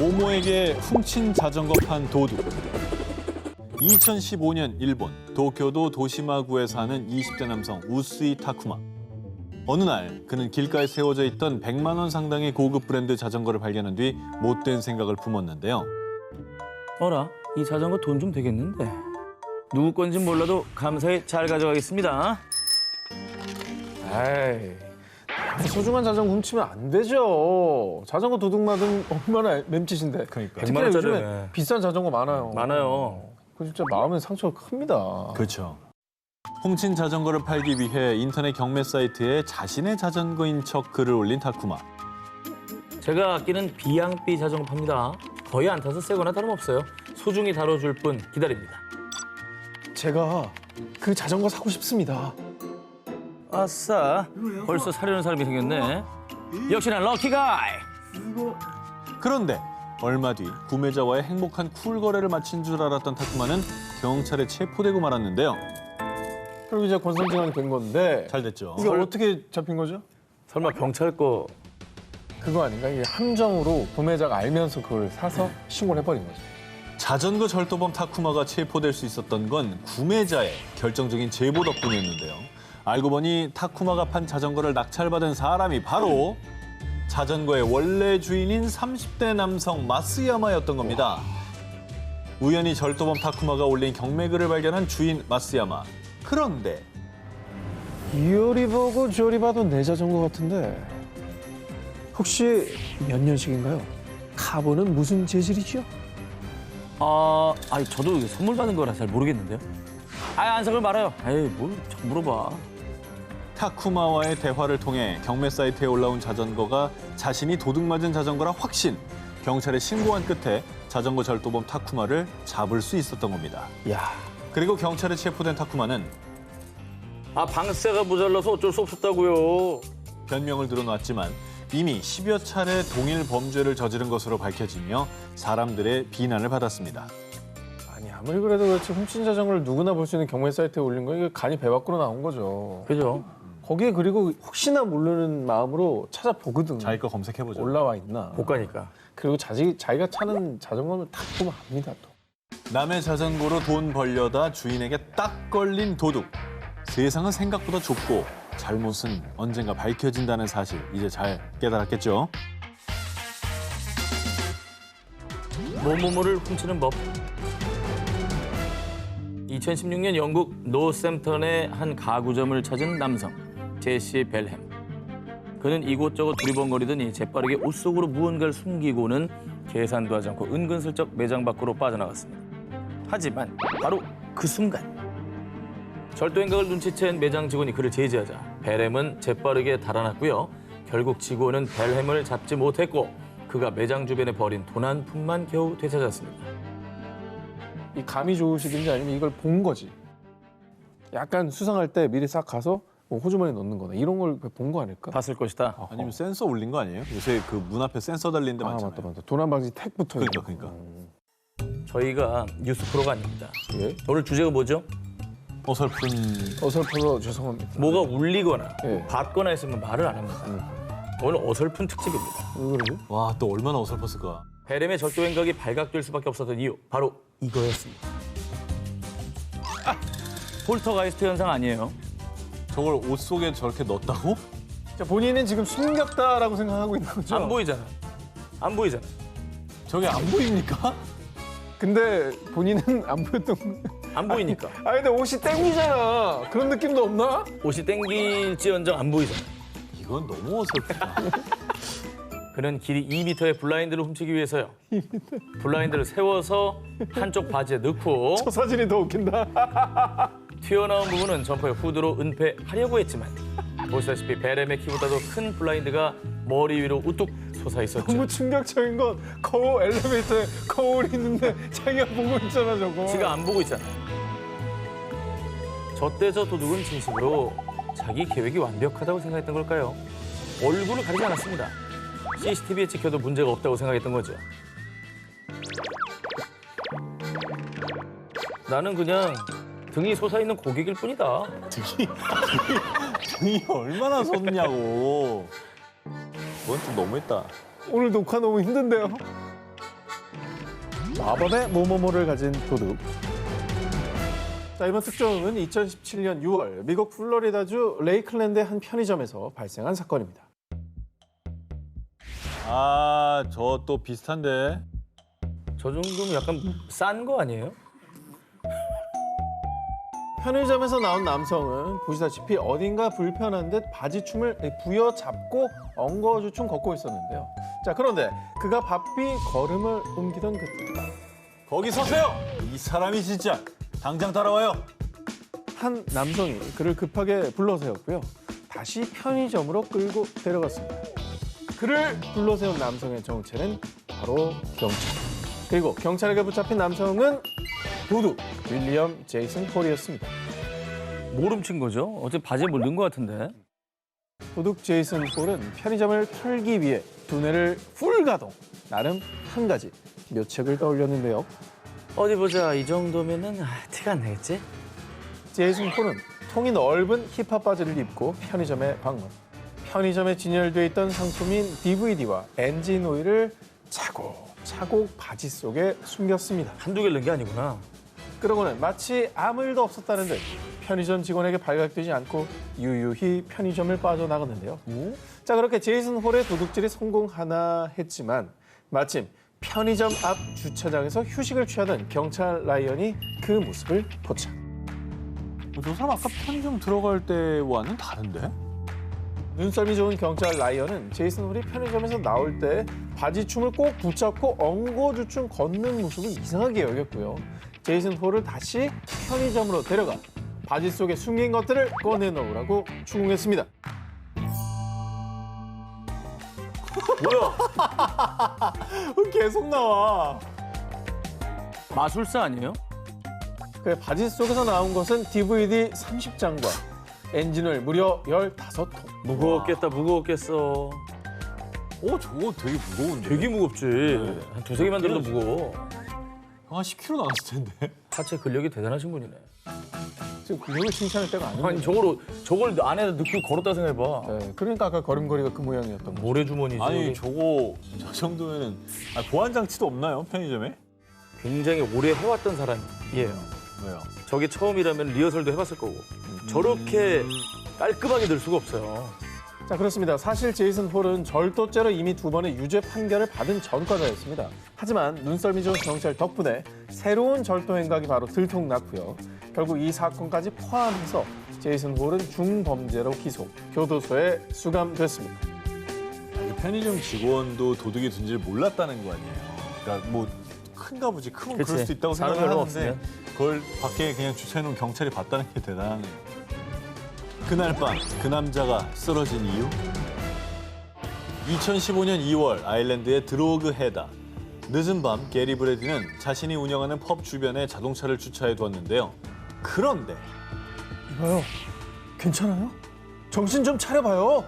모모에게 훔친 자전거 판 도둑. 2015년 일본 도쿄도 도시마구에 사는 20대 남성 우스이 타쿠마. 어느 날 그는 길가에 세워져 있던 100만 원 상당의 고급 브랜드 자전거를 발견한 뒤 못된 생각을 품었는데요. 어라, 이 자전거 돈 좀 되겠는데. 누구 건진 몰라도 감사히 잘 가져가겠습니다. 에이, 소중한 자전거 훔치면 안 되죠. 자전거 도둑맞은 얼마나 맴짓인데. 그러니까. 특히나 100만 원짜리. 요즘에 비싼 자전거 많아요. 많아요. 그 진짜 마음의 상처가 큽니다. 그렇죠. 훔친 자전거를 팔기 위해 인터넷 경매 사이트에 자신의 자전거인 척 글을 올린 타쿠마. 제가 아끼는 비양비 자전거 팝니다. 거의 안 타서 새거나 다름없어요. 소중히 다뤄줄 분 기다립니다. 제가 그 자전거 사고 싶습니다. 아싸, 벌써 사려는 사람이 생겼네. 역시 난 럭키 가이. 그런데 얼마 뒤 구매자와의 행복한 쿨 거래를 마친 줄 알았던 타쿠마는 경찰에 체포되고 말았는데요. 그리고 이제 권선징악이 된 건데 잘 됐죠. 이게 어떻게 잡힌 거죠? 설마 경찰 거 그거 아닌가? 이게 함정으로 구매자가 알면서 그걸 사서 신고를 해버린 거죠. 자전거 절도범 타쿠마가 체포될 수 있었던 건 구매자의 결정적인 제보 덕분이었는데요. 알고 보니 타쿠마가 판 자전거를 낙찰받은 사람이 바로 자전거의 원래 주인인 30대 남성 마스야마였던 겁니다. 우연히 절도범 타쿠마가 올린 경매글을 발견한 주인 마스야마. 그런데 이어리 보고 저리 봐도 내 자전거 같은데 혹시 몇 년식인가요? 카본은 무슨 재질이죠? 아니 저도 이거 선물 받은 거라 잘 모르겠는데요. 안석을 말아요. 뭘 자꾸 물어봐. 타쿠마와의 대화를 통해 경매 사이트에 올라온 자전거가 자신이 도둑맞은 자전거라 확신. 경찰에 신고한 끝에 자전거 절도범 타쿠마를 잡을 수 있었던 겁니다. 야, 그리고 경찰에 체포된 타쿠마는 방세가 모자라서 어쩔 수 없었다고요. 변명을 드러놨지만 이미 10여 차례 동일 범죄를 저지른 것으로 밝혀지며 사람들의 비난을 받았습니다. 아니 아무리 그래도 그렇지 훔친 자전거를 누구나 볼 수 있는 경매 사이트에 올린 거 이게 간이 배 밖으로 나온 거죠. 그죠? 거기에 그리고 혹시나 모르는 마음으로 찾아보거든. 자기 거 검색해보죠. 올라와 있나. 고가니까. 그리고 자기가 차는 자전거는 딱 보면 압니다 또. 남의 자전거로 돈 벌려다 주인에게 딱 걸린 도둑. 세상은 생각보다 좁고 잘못은 언젠가 밝혀진다는 사실 이제 잘 깨달았겠죠? 뭐뭐뭐를 훔치는 법. 2016년 영국 노샘턴의 한 가구점을 찾은 남성, 제시 벨햄. 그는 이곳저곳 두리번거리더니 재빠르게 옷 속으로 무언가를 숨기고는 계산도 하지 않고 은근슬쩍 매장 밖으로 빠져나갔습니다. 하지만 바로 그 순간 절도 행각을 눈치챈 매장 직원이 그를 제지하자 벨햄은 재빠르게 달아났고요. 결국 직원은 벨햄을 잡지 못했고 그가 매장 주변에 버린 돈 한 푼만 겨우 되찾았습니다. 이 감이 좋으시든지 아니면 이걸 본 거지. 약간 수상할 때 미리 싹 가서 뭐 호주머니에 넣는 거나 이런 걸 본 거 아닐까? 봤을 것이다. 아니면 센서 올린 거 아니에요? 요새 그 문 앞에 센서 달린 데 아 많잖아요. 맞다. 도난방지 택부터. 그러니까. 저희가 뉴스 프로가 아닙니다. 예? 오늘 주제가 뭐죠? 어설픈 어설퍼서 죄송합니다. 뭐가 울리거나 예. 받거나 했으면 말을 안 합니다. 오늘 어설픈 특집입니다. 왜 그러지? 와, 또 얼마나 어설펐을까. 벨햄의 절도 행각이 발각될 수밖에 없었던 이유 바로 이거였습니다. 폴터가이스트 현상 아니에요. 저걸 옷 속에 저렇게 넣었다고? 자, 본인은 지금 숨겼다라고 생각하고 있는 거죠? 안 보이잖아. 안 보이잖아. 저게 안 보입니까? 근데 본인은 안 보였던 거. 안 보이니까. 아 근데 옷이 땡기잖아. 그런 느낌도 없나? 옷이 땡길지언정 안 보이잖아. 이건 너무 어설프다. 그는 길이 2m의 블라인드를 훔치기 위해서요. 블라인드를 세워서 한쪽 바지에 넣고 저 사진이 더 웃긴다. 튀어나온 부분은 점퍼의 후드로 은폐하려고 했지만 보시다시피 벨햄의 키보다도 큰 블라인드가 머리 위로 우뚝 솟아 있었죠. 너무 충격적인 건 거울 엘리베이터에 거울이 있는데 자기가 보고 있잖아 저거. 지가 안 보고 있잖아. 저때 저 도둑은 진심으로 자기 계획이 완벽하다고 생각했던 걸까요? 얼굴을 가리지 않았습니다. CCTV에 찍혀도 문제가 없다고 생각했던 거죠. 나는 그냥 등이 솟아있는 고객일 뿐이다. 등이 얼마나 섰냐고. 그건 좀 너무했다. 오늘 녹화 너무 힘든데요. 마법의 뭐뭐뭐를 가진 도둑. 자, 이번 특종은 2017년 6월 미국 플로리다주 레이클랜드의 한 편의점에서 발생한 사건입니다. 아, 저 또 비슷한데. 저 정도면 약간 싼 거 아니에요? 편의점에서 나온 남성은 보시다시피 어딘가 불편한 듯 바지춤을 부여잡고 엉거주춤 걷고 있었는데요. 자, 그런데 그가 바삐 걸음을 옮기던 그때 거기 서세요! 이 사람이 진짜. 당장 따라와요. 한 남성이 그를 급하게 불러세웠고요. 다시 편의점으로 끌고 데려갔습니다. 그를 불러세운 남성의 정체는 바로 경찰. 그리고 경찰에게 붙잡힌 남성은 도둑 윌리엄 제이슨 폴이었습니다. 모름친 거죠? 어제 바지에 물 넣은 것 같은데. 도둑 제이슨 폴은 편의점을 털기 위해 두뇌를 풀 가동. 나름 한 가지 묘책을 떠올렸는데요. 어디 보자. 이 정도면은 티가 안 나겠지? 제이슨 폴은 통이 넓은 힙합 바지를 입고 편의점에 방문. 편의점에 진열돼 있던 상품인 DVD와 엔진 오일을 차곡차곡 바지 속에 숨겼습니다. 한두 개를 넣은 게 아니구나. 그러고는 마치 아무 일도 없었다는 듯 편의점 직원에게 발각되지 않고 유유히 편의점을 빠져나갔는데요. 자, 그렇게 제이슨 홀의 도둑질이 성공하나 했지만 마침 편의점 앞 주차장에서 휴식을 취하던 경찰 라이언이 그 모습을 포착. 저 사람 아까 편의점 들어갈 때와는 다른데? 눈썰미 좋은 경찰 라이언은 제이슨 홀이 편의점에서 나올 때 바지춤을 꼭 붙잡고 엉거주춤 걷는 모습을 이상하게 여겼고요. 제이슨 홀을 다시 편의점으로 데려가 바지 속에 숨긴 것들을 꺼내놓으라고 추궁했습니다. 뭐야? 계속 나와. 마술사 아니에요? 그 바지 속에서 나온 것은 DVD 30장과 엔진오일 무려 15통. 무거웠겠다, 무거웠겠어. 저거 되게 무거운데? 되게 무겁지. 한 두세 개만 들어도 무거워. 한 10kg 나갔을 텐데. 하체 근력이 대단하신 분이네. 지금 근육을 칭찬할 때가 아니에요. 아니 저걸 안에 넣고 걸었다 생각해봐. 네, 그러니까 아까 걸음걸이가 그 모양이었던 거죠. 모래주머니지. 아니, 저 정도면은 보안 장치도 없나요, 편의점에? 굉장히 오래 해왔던 사람이에요. 왜요? 저게 처음이라면 리허설도 해봤을 거고. 저렇게 깔끔하게 늘 수가 없어요. 자, 그렇습니다. 사실 제이슨 홀은 절도죄로 이미 2번의 유죄 판결을 받은 전과자였습니다. 하지만 눈썰미 좋은 경찰 덕분에 새로운 절도 행각이 바로 들통났고요. 결국 이 사건까지 포함해서 제이슨 홀은 중범죄로 기소, 교도소에 수감됐습니다. 편의점 직원도 도둑이 든지를 몰랐다는 거 아니에요? 그러니까 뭐 큰가 보지. 크면 그치. 그럴 수 있다고 사람이 생각을 얼마 하는데 그걸 밖에 그냥 주차해놓은 경찰이 봤다는 게 대단하네요. 그날 밤 그 남자가 쓰러진 이유? 2015년 2월 아일랜드의 드로그 헤다. 늦은 밤 게리 브래디는 자신이 운영하는 펍 주변에 자동차를 주차해 두었는데요. 그런데 이봐요. 괜찮아요? 정신 좀 차려봐요.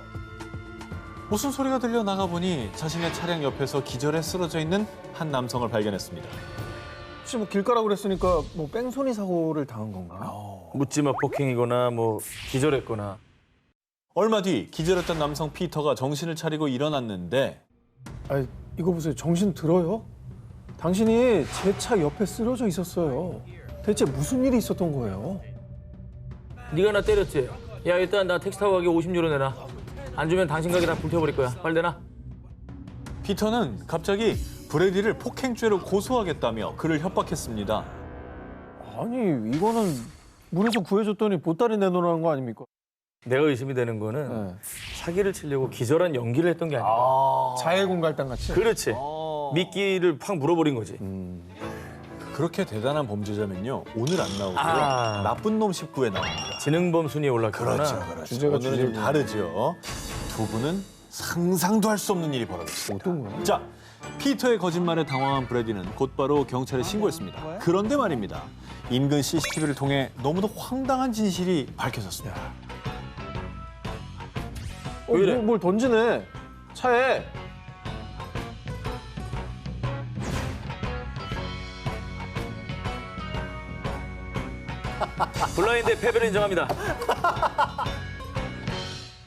무슨 소리가 들려 나가보니 자신의 차량 옆에서 기절해 쓰러져 있는 한 남성을 발견했습니다. 혹시 뭐 길가라고 그랬으니까 뭐 뺑소니 사고를 당한 건가? 묻지마 폭행이거나 뭐 기절했거나. 얼마 뒤 기절했던 남성 피터가 정신을 차리고 일어났는데 아니, 이거 보세요. 정신 들어요? 당신이 제 차 옆에 쓰러져 있었어요. 대체 무슨 일이 있었던 거예요? 네가 나 때렸지? 야 일단 나 택시 타고 가게 50유로 내놔. 안 주면 당신 가게 다 불태워버릴 거야. 빨리 내놔. 피터는 갑자기 브래디를 폭행죄로 고소하겠다며 그를 협박했습니다. 아니, 이거는 물에서 구해줬더니 보따리 내놓으라는 거 아닙니까? 내가 의심이 되는 거는 네. 사기를 치려고 기절한 연기를 했던 게 아니야. 자해공갈당 같이? 그렇지. 미끼를 팍 물어버린 거지. 그렇게 대단한 범죄자면요. 오늘 안 나오고요. 아. 나쁜 놈 19에 나옵니다. 지능범 순위에 올랐구나. 그렇죠. 주제가 오늘은 좀 주제군요. 다르죠. 두 분은 상상도 할 수 없는 일이 벌어졌습니다. 어떤 거야? 자, 피터의 거짓말에 당황한 브래디는 곧바로 경찰에 신고했습니다. 그런데 말입니다. 인근 CCTV를 통해 너무도 황당한 진실이 밝혀졌습니다. 왜 이래? 뭘 던지네. 차에. 블라인드의 패배를 인정합니다.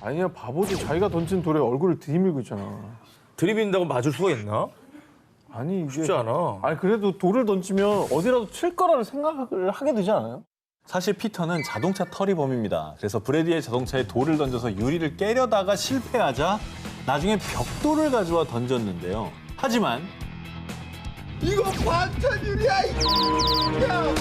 아니야, 바보지. 자기가 던진 돌에 얼굴을 들이밀고 있잖아. 들이민다고 맞을 수가 있나? 아니 이게 쉽지 않아. 아니 그래도 돌을 던지면 어디라도 칠 거라는 생각을 하게 되지 않아요? 사실 피터는 자동차 터리범입니다. 그래서 브래디의 자동차에 돌을 던져서 유리를 깨려다가 실패하자 나중에 벽돌을 가져와 던졌는데요. 하지만 이거 반찬 유리야. 야.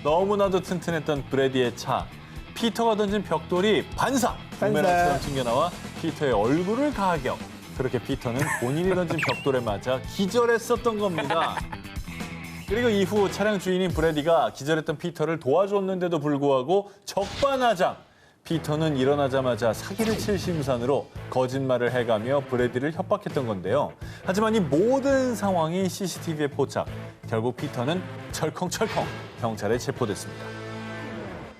너무나도 튼튼했던 브래디의 차. 피터가 던진 벽돌이 반사! 부메랑처럼 튕겨나와 피터의 얼굴을 가격. 그렇게 피터는 본인이 던진 벽돌에 맞아 기절했었던 겁니다. 그리고 이후 차량 주인인 브래디가 기절했던 피터를 도와줬는데도 불구하고 적반하장. 피터는 일어나자마자 사기를 칠 심산으로 거짓말을 해가며 브래디를 협박했던 건데요. 하지만 이 모든 상황이 CCTV에 포착. 결국 피터는 철컹철컹 경찰에 체포됐습니다.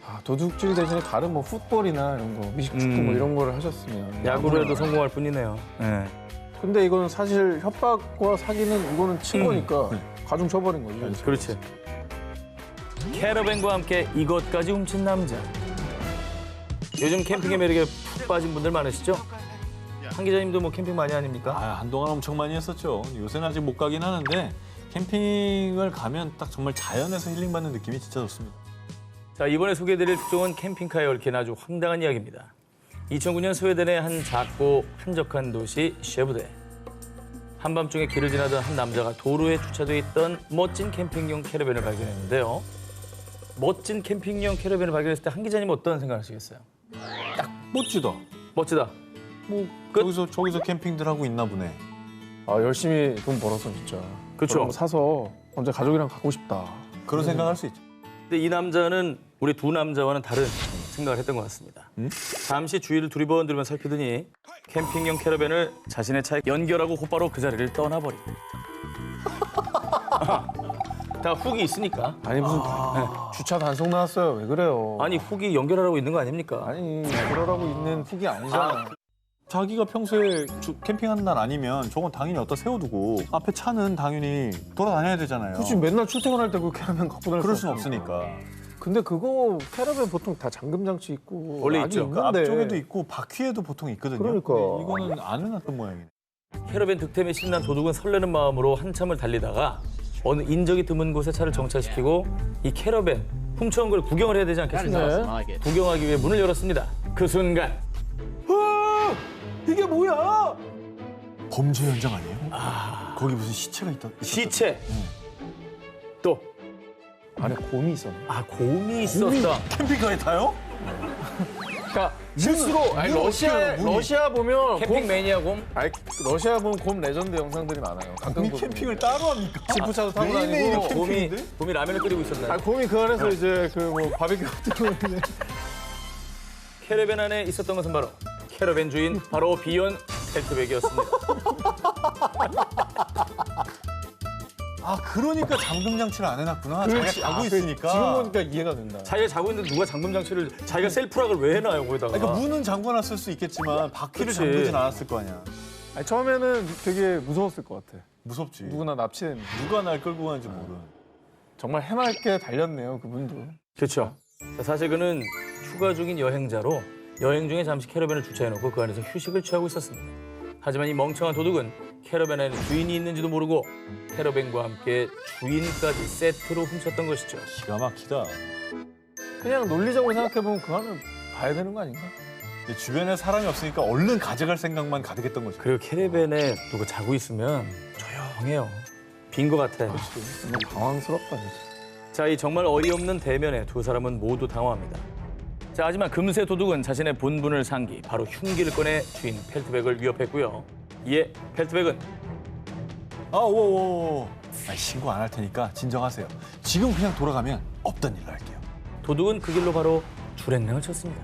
아, 도둑질 대신에 다른 뭐 풋볼이나 이런 거, 미식축구 뭐 이런 거를 하셨으면 야구로 해도 성공할 뿐이네요. 네. 근데 이거는 사실 협박과 사기는 이거는 친 거니까 가중 쳐버린 거죠. 그렇지. 캐러밴과 함께 이것까지 훔친 남자. 요즘 캠핑의 매력에 푹 빠진 분들 많으시죠? 한 기자님도 뭐 캠핑 많이 아닙니까? 한동안 엄청 많이 했었죠. 요새는 아직 못 가긴 하는데 캠핑을 가면 딱 정말 자연에서 힐링받는 느낌이 진짜 좋습니다. 자, 이번에 소개해드릴 특종은 캠핑카에 얽힌 아주 황당한 이야기입니다. 2009년 스웨덴의 한 작고 한적한 도시 쉐브데. 한밤중에 길을 지나던 한 남자가 도로에 주차돼 있던 멋진 캠핑용 캐러밴을 발견했는데요. 멋진 캠핑용 캐러밴을 발견했을 때 한 기자님 어떤 생각하시겠어요? 멋지다. 멋지다. 뭐 끝? 저기서 캠핑들 하고 있나 보네. 아 열심히 돈 벌어서 진짜. 그쵸. 그런 거 사서 언제 가족이랑 가고 싶다. 그런 생각할 수 있죠. 근데 이 남자는 우리 두 남자와는 다른 생각을 했던 것 같습니다. 잠시 주위를 두리번두리번 살피더니 캠핑용 캐러밴을 자신의 차에 연결하고 곧바로 그 자리를 떠나버리고. 다 훅이 있으니까. 아니 무슨 주차 단속 나왔어요. 왜 그래요? 아니 훅이 연결하라고 있는 거 아닙니까? 아니 그러라고 있는 훅이 아니잖아. 자기가 평소에 캠핑하는 날 아니면 저건 당연히 어디다 세워두고 앞에 차는 당연히 돌아다녀야 되잖아요. 굳이 맨날 출퇴근할 때 그 캐러밴 갖고 다닐 그럴 수 순 없으니까. 근데 그거 캐러밴 보통 다 잠금 장치 있고 원래 락이 있죠. 그 있는데. 앞쪽에도 있고 바퀴에도 보통 있거든요. 그러니까. 근데 이거는 안 해놨던 모양이네. 캐러밴 득템에 신난 도둑은 설레는 마음으로 한참을 달리다가 어느 인적이 드문 곳에 차를 정차시키고 이 캐러밴 훔쳐온 걸 구경을 해야 되지 않겠습니까? 네. 구경하기 위해 문을 열었습니다. 그 순간 이게 뭐야? 범죄 현장 아니에요? 거기 무슨 시체가 있었다. 시체 또 안에 곰이 있었네. 곰이 있었다. 캠핑카에 타요? 그러니까 실수로 아니 러시아 보면 캠핑 매니아 곰? 아니 러시아 보면 곰 레전드 영상들이 많아요. 가끔 곰이 보면. 캠핑을 따로 합니까? 지프차도 타고 매일매일 다니고. 캠핑인데? 곰이 라면을 끓이고 있었나요? 아 곰이 그 안에서 이제 그 뭐 바비큐 같은 거 캐러밴 안에 있었던 것은 바로 캐러밴 주인 바로 비욘 펠트백이었습니다. 그러니까 잠금 장치를 안 해놨구나. 자기가 자고 있으니까. 지금 보니까 이해가 된다. 자기가 자고 있는데 누가 잠금 장치를 자기가 셀프락을 왜 해놔요 거기다가? 그러니까 문은 잠궈놨을 수 있겠지만 바퀴를 그치. 잠그진 않았을 거 아니야. 아니, 처음에는 되게 무서웠을 것 같아. 무섭지. 누구나 납치된. 누가 날 끌고 가는지 모르는. 정말 해맑게 달렸네요 그분도. 그렇죠. 사실 그는 휴가 중인 여행자로 여행 중에 잠시 캐러밴을 주차해놓고 그 안에서 휴식을 취하고 있었습니다. 하지만 이 멍청한 도둑은 캐러밴 안에 주인이 있는지도 모르고 캐러밴과 함께 주인까지 세트로 훔쳤던 것이죠. 기가 막히다. 그냥 논리적으로 생각해보면 그 안을 봐야 되는 거 아닌가? 근데 주변에 사람이 없으니까 얼른 가져갈 생각만 가득했던 거죠. 그리고 캐러밴에 누가 자고 있으면 조용해요. 빈 것 같아. 너무 당황스럽다 진짜. 자, 이 정말 어이없는 대면에 두 사람은 모두 당황합니다. 자, 하지만 금세 도둑은 자신의 본분을 상기 바로 흉기를 꺼내 주인 펠트백을 위협했고요. 이에 펠트백은 오오오. 신고 안 할 테니까 진정하세요. 지금 그냥 돌아가면 없던 일로 할게요. 도둑은 그 길로 바로 줄행랑을 쳤습니다.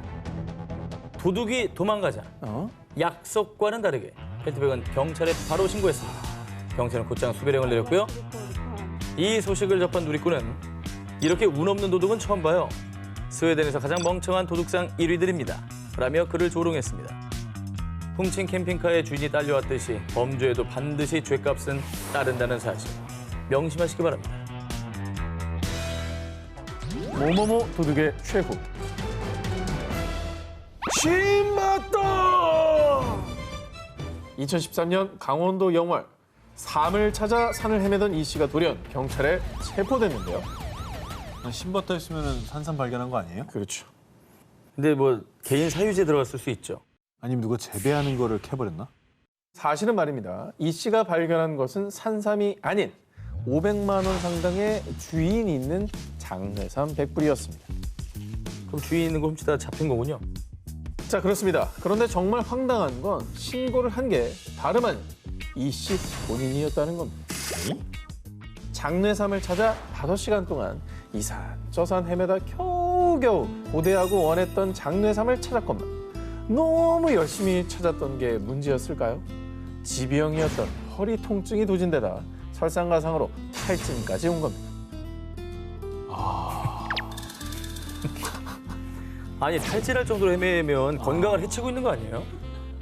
도둑이 도망가자 약속과는 다르게 펠트백은 경찰에 바로 신고했습니다. 경찰은 곧장 수배령을 내렸고요. 이 소식을 접한 누리꾼은 이렇게 운 없는 도둑은 처음 봐요. 스웨덴에서 가장 멍청한 도둑상 1위들입니다. 라며 그를 조롱했습니다. 훔친 캠핑카의 주인이 딸려왔듯이 범죄에도 반드시 죄값은 따른다는 사실. 명심하시기 바랍니다. 뭐뭐뭐 도둑의 최후. 신맞다! 2013년 강원도 영월 삶을 찾아 산을 헤매던 이 씨가 돌연 경찰에 체포됐는데요. 신봤다 했으면 산삼 발견한 거 아니에요? 그렇죠. 근데 뭐 개인 사유지에 들어갔을 수 있죠. 아니면 누가 재배하는 거를 캐버렸나? 사실은 말입니다. 이 씨가 발견한 것은 산삼이 아닌 500만 원 상당의 주인이 있는 장례삼 100불이었습니다. 그럼 주인 있는 거 훔치다가 잡힌 거군요. 자, 그렇습니다. 그런데 정말 황당한 건 신고를 한 게 다름 아닌 이 씨 본인이었다는 겁니다. 장례삼을 찾아 5시간 동안 이산 저산 헤매다 겨우겨우 고대하고 원했던 장례삼을 찾았건만 너무 열심히 찾았던 게 문제였을까요? 지병이었던 허리 통증이 도진 데다 설상가상으로 탈진까지 온 겁니다. 아니 탈진할 정도로 헤매면 건강을 해치고 있는 거 아니에요?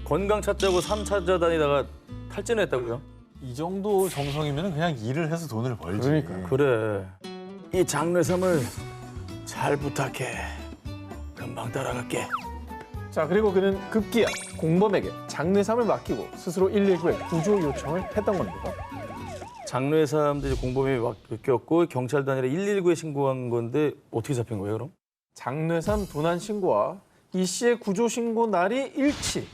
건강 찾자고 삶 찾아다니다가 탈진을 했다고요? 이 정도 정성이면 그냥 일을 해서 돈을 벌지. 그러니까요. 그래. 이 장례삼을 잘 부탁해. 금방 따라갈게. 자, 그리고 그는 급기야 공범에게 장례삼을 맡기고 스스로 119에 구조 요청을 했던 겁니다. 장례삼도 이제 공범이 맡겼고 경찰도 아니라 119에 신고한 건데 어떻게 잡힌 거예요, 그럼? 장례삼 도난 신고와 이 씨의 구조 신고 날이 일치.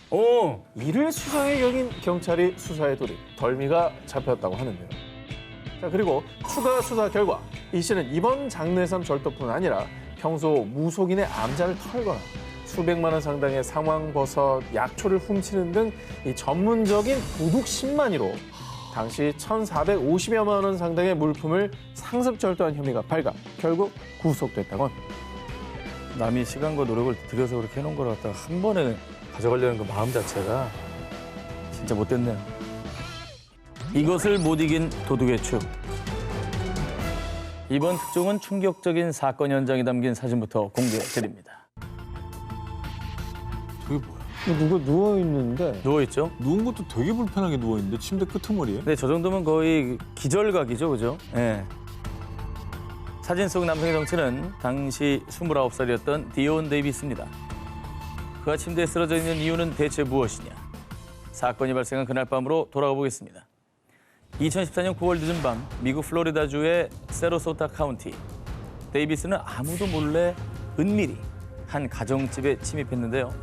이를 수상에 여긴 경찰이 수사에 돌입, 덜미가 잡혔다고 하는데요. 자, 그리고 추가 수사 결과 이 씨는 이번 장례삼 절도뿐 아니라 평소 무속인의 암자를 털거나 수백만 원 상당의 상황버섯, 약초를 훔치는 등 이 전문적인 도둑 10만이로 당시 1,450여만 원 상당의 물품을 상습 절도한 혐의가 발각, 결국 구속됐다고 합니다. 남이 시간과 노력을 들여서 그렇게 해놓은 걸 갖다가 한 번에 가져가려는 그 마음 자체가 진짜 못됐네요. 이것을 못 이긴 도둑의 추. 이번 특종은 충격적인 사건 현장이 담긴 사진부터 공개해드립니다. 저게 뭐야? 누가 누워있는데 누워있죠? 누운 것도 되게 불편하게 누워있는데 침대 끄트머리에? 근데 저 정도면 거의 기절각이죠, 그죠? 예. 사진 속 남성의 정체는 당시 29살이었던 디온 데이비스입니다. 그가 침대에 쓰러져 있는 이유는 대체 무엇이냐? 사건이 발생한 그날 밤으로 돌아가 보겠습니다. 2014년 9월 늦은 밤 미국 플로리다주의 세로소타 카운티. 데이비스는 아무도 몰래 은밀히 한 가정집에 침입했는데요.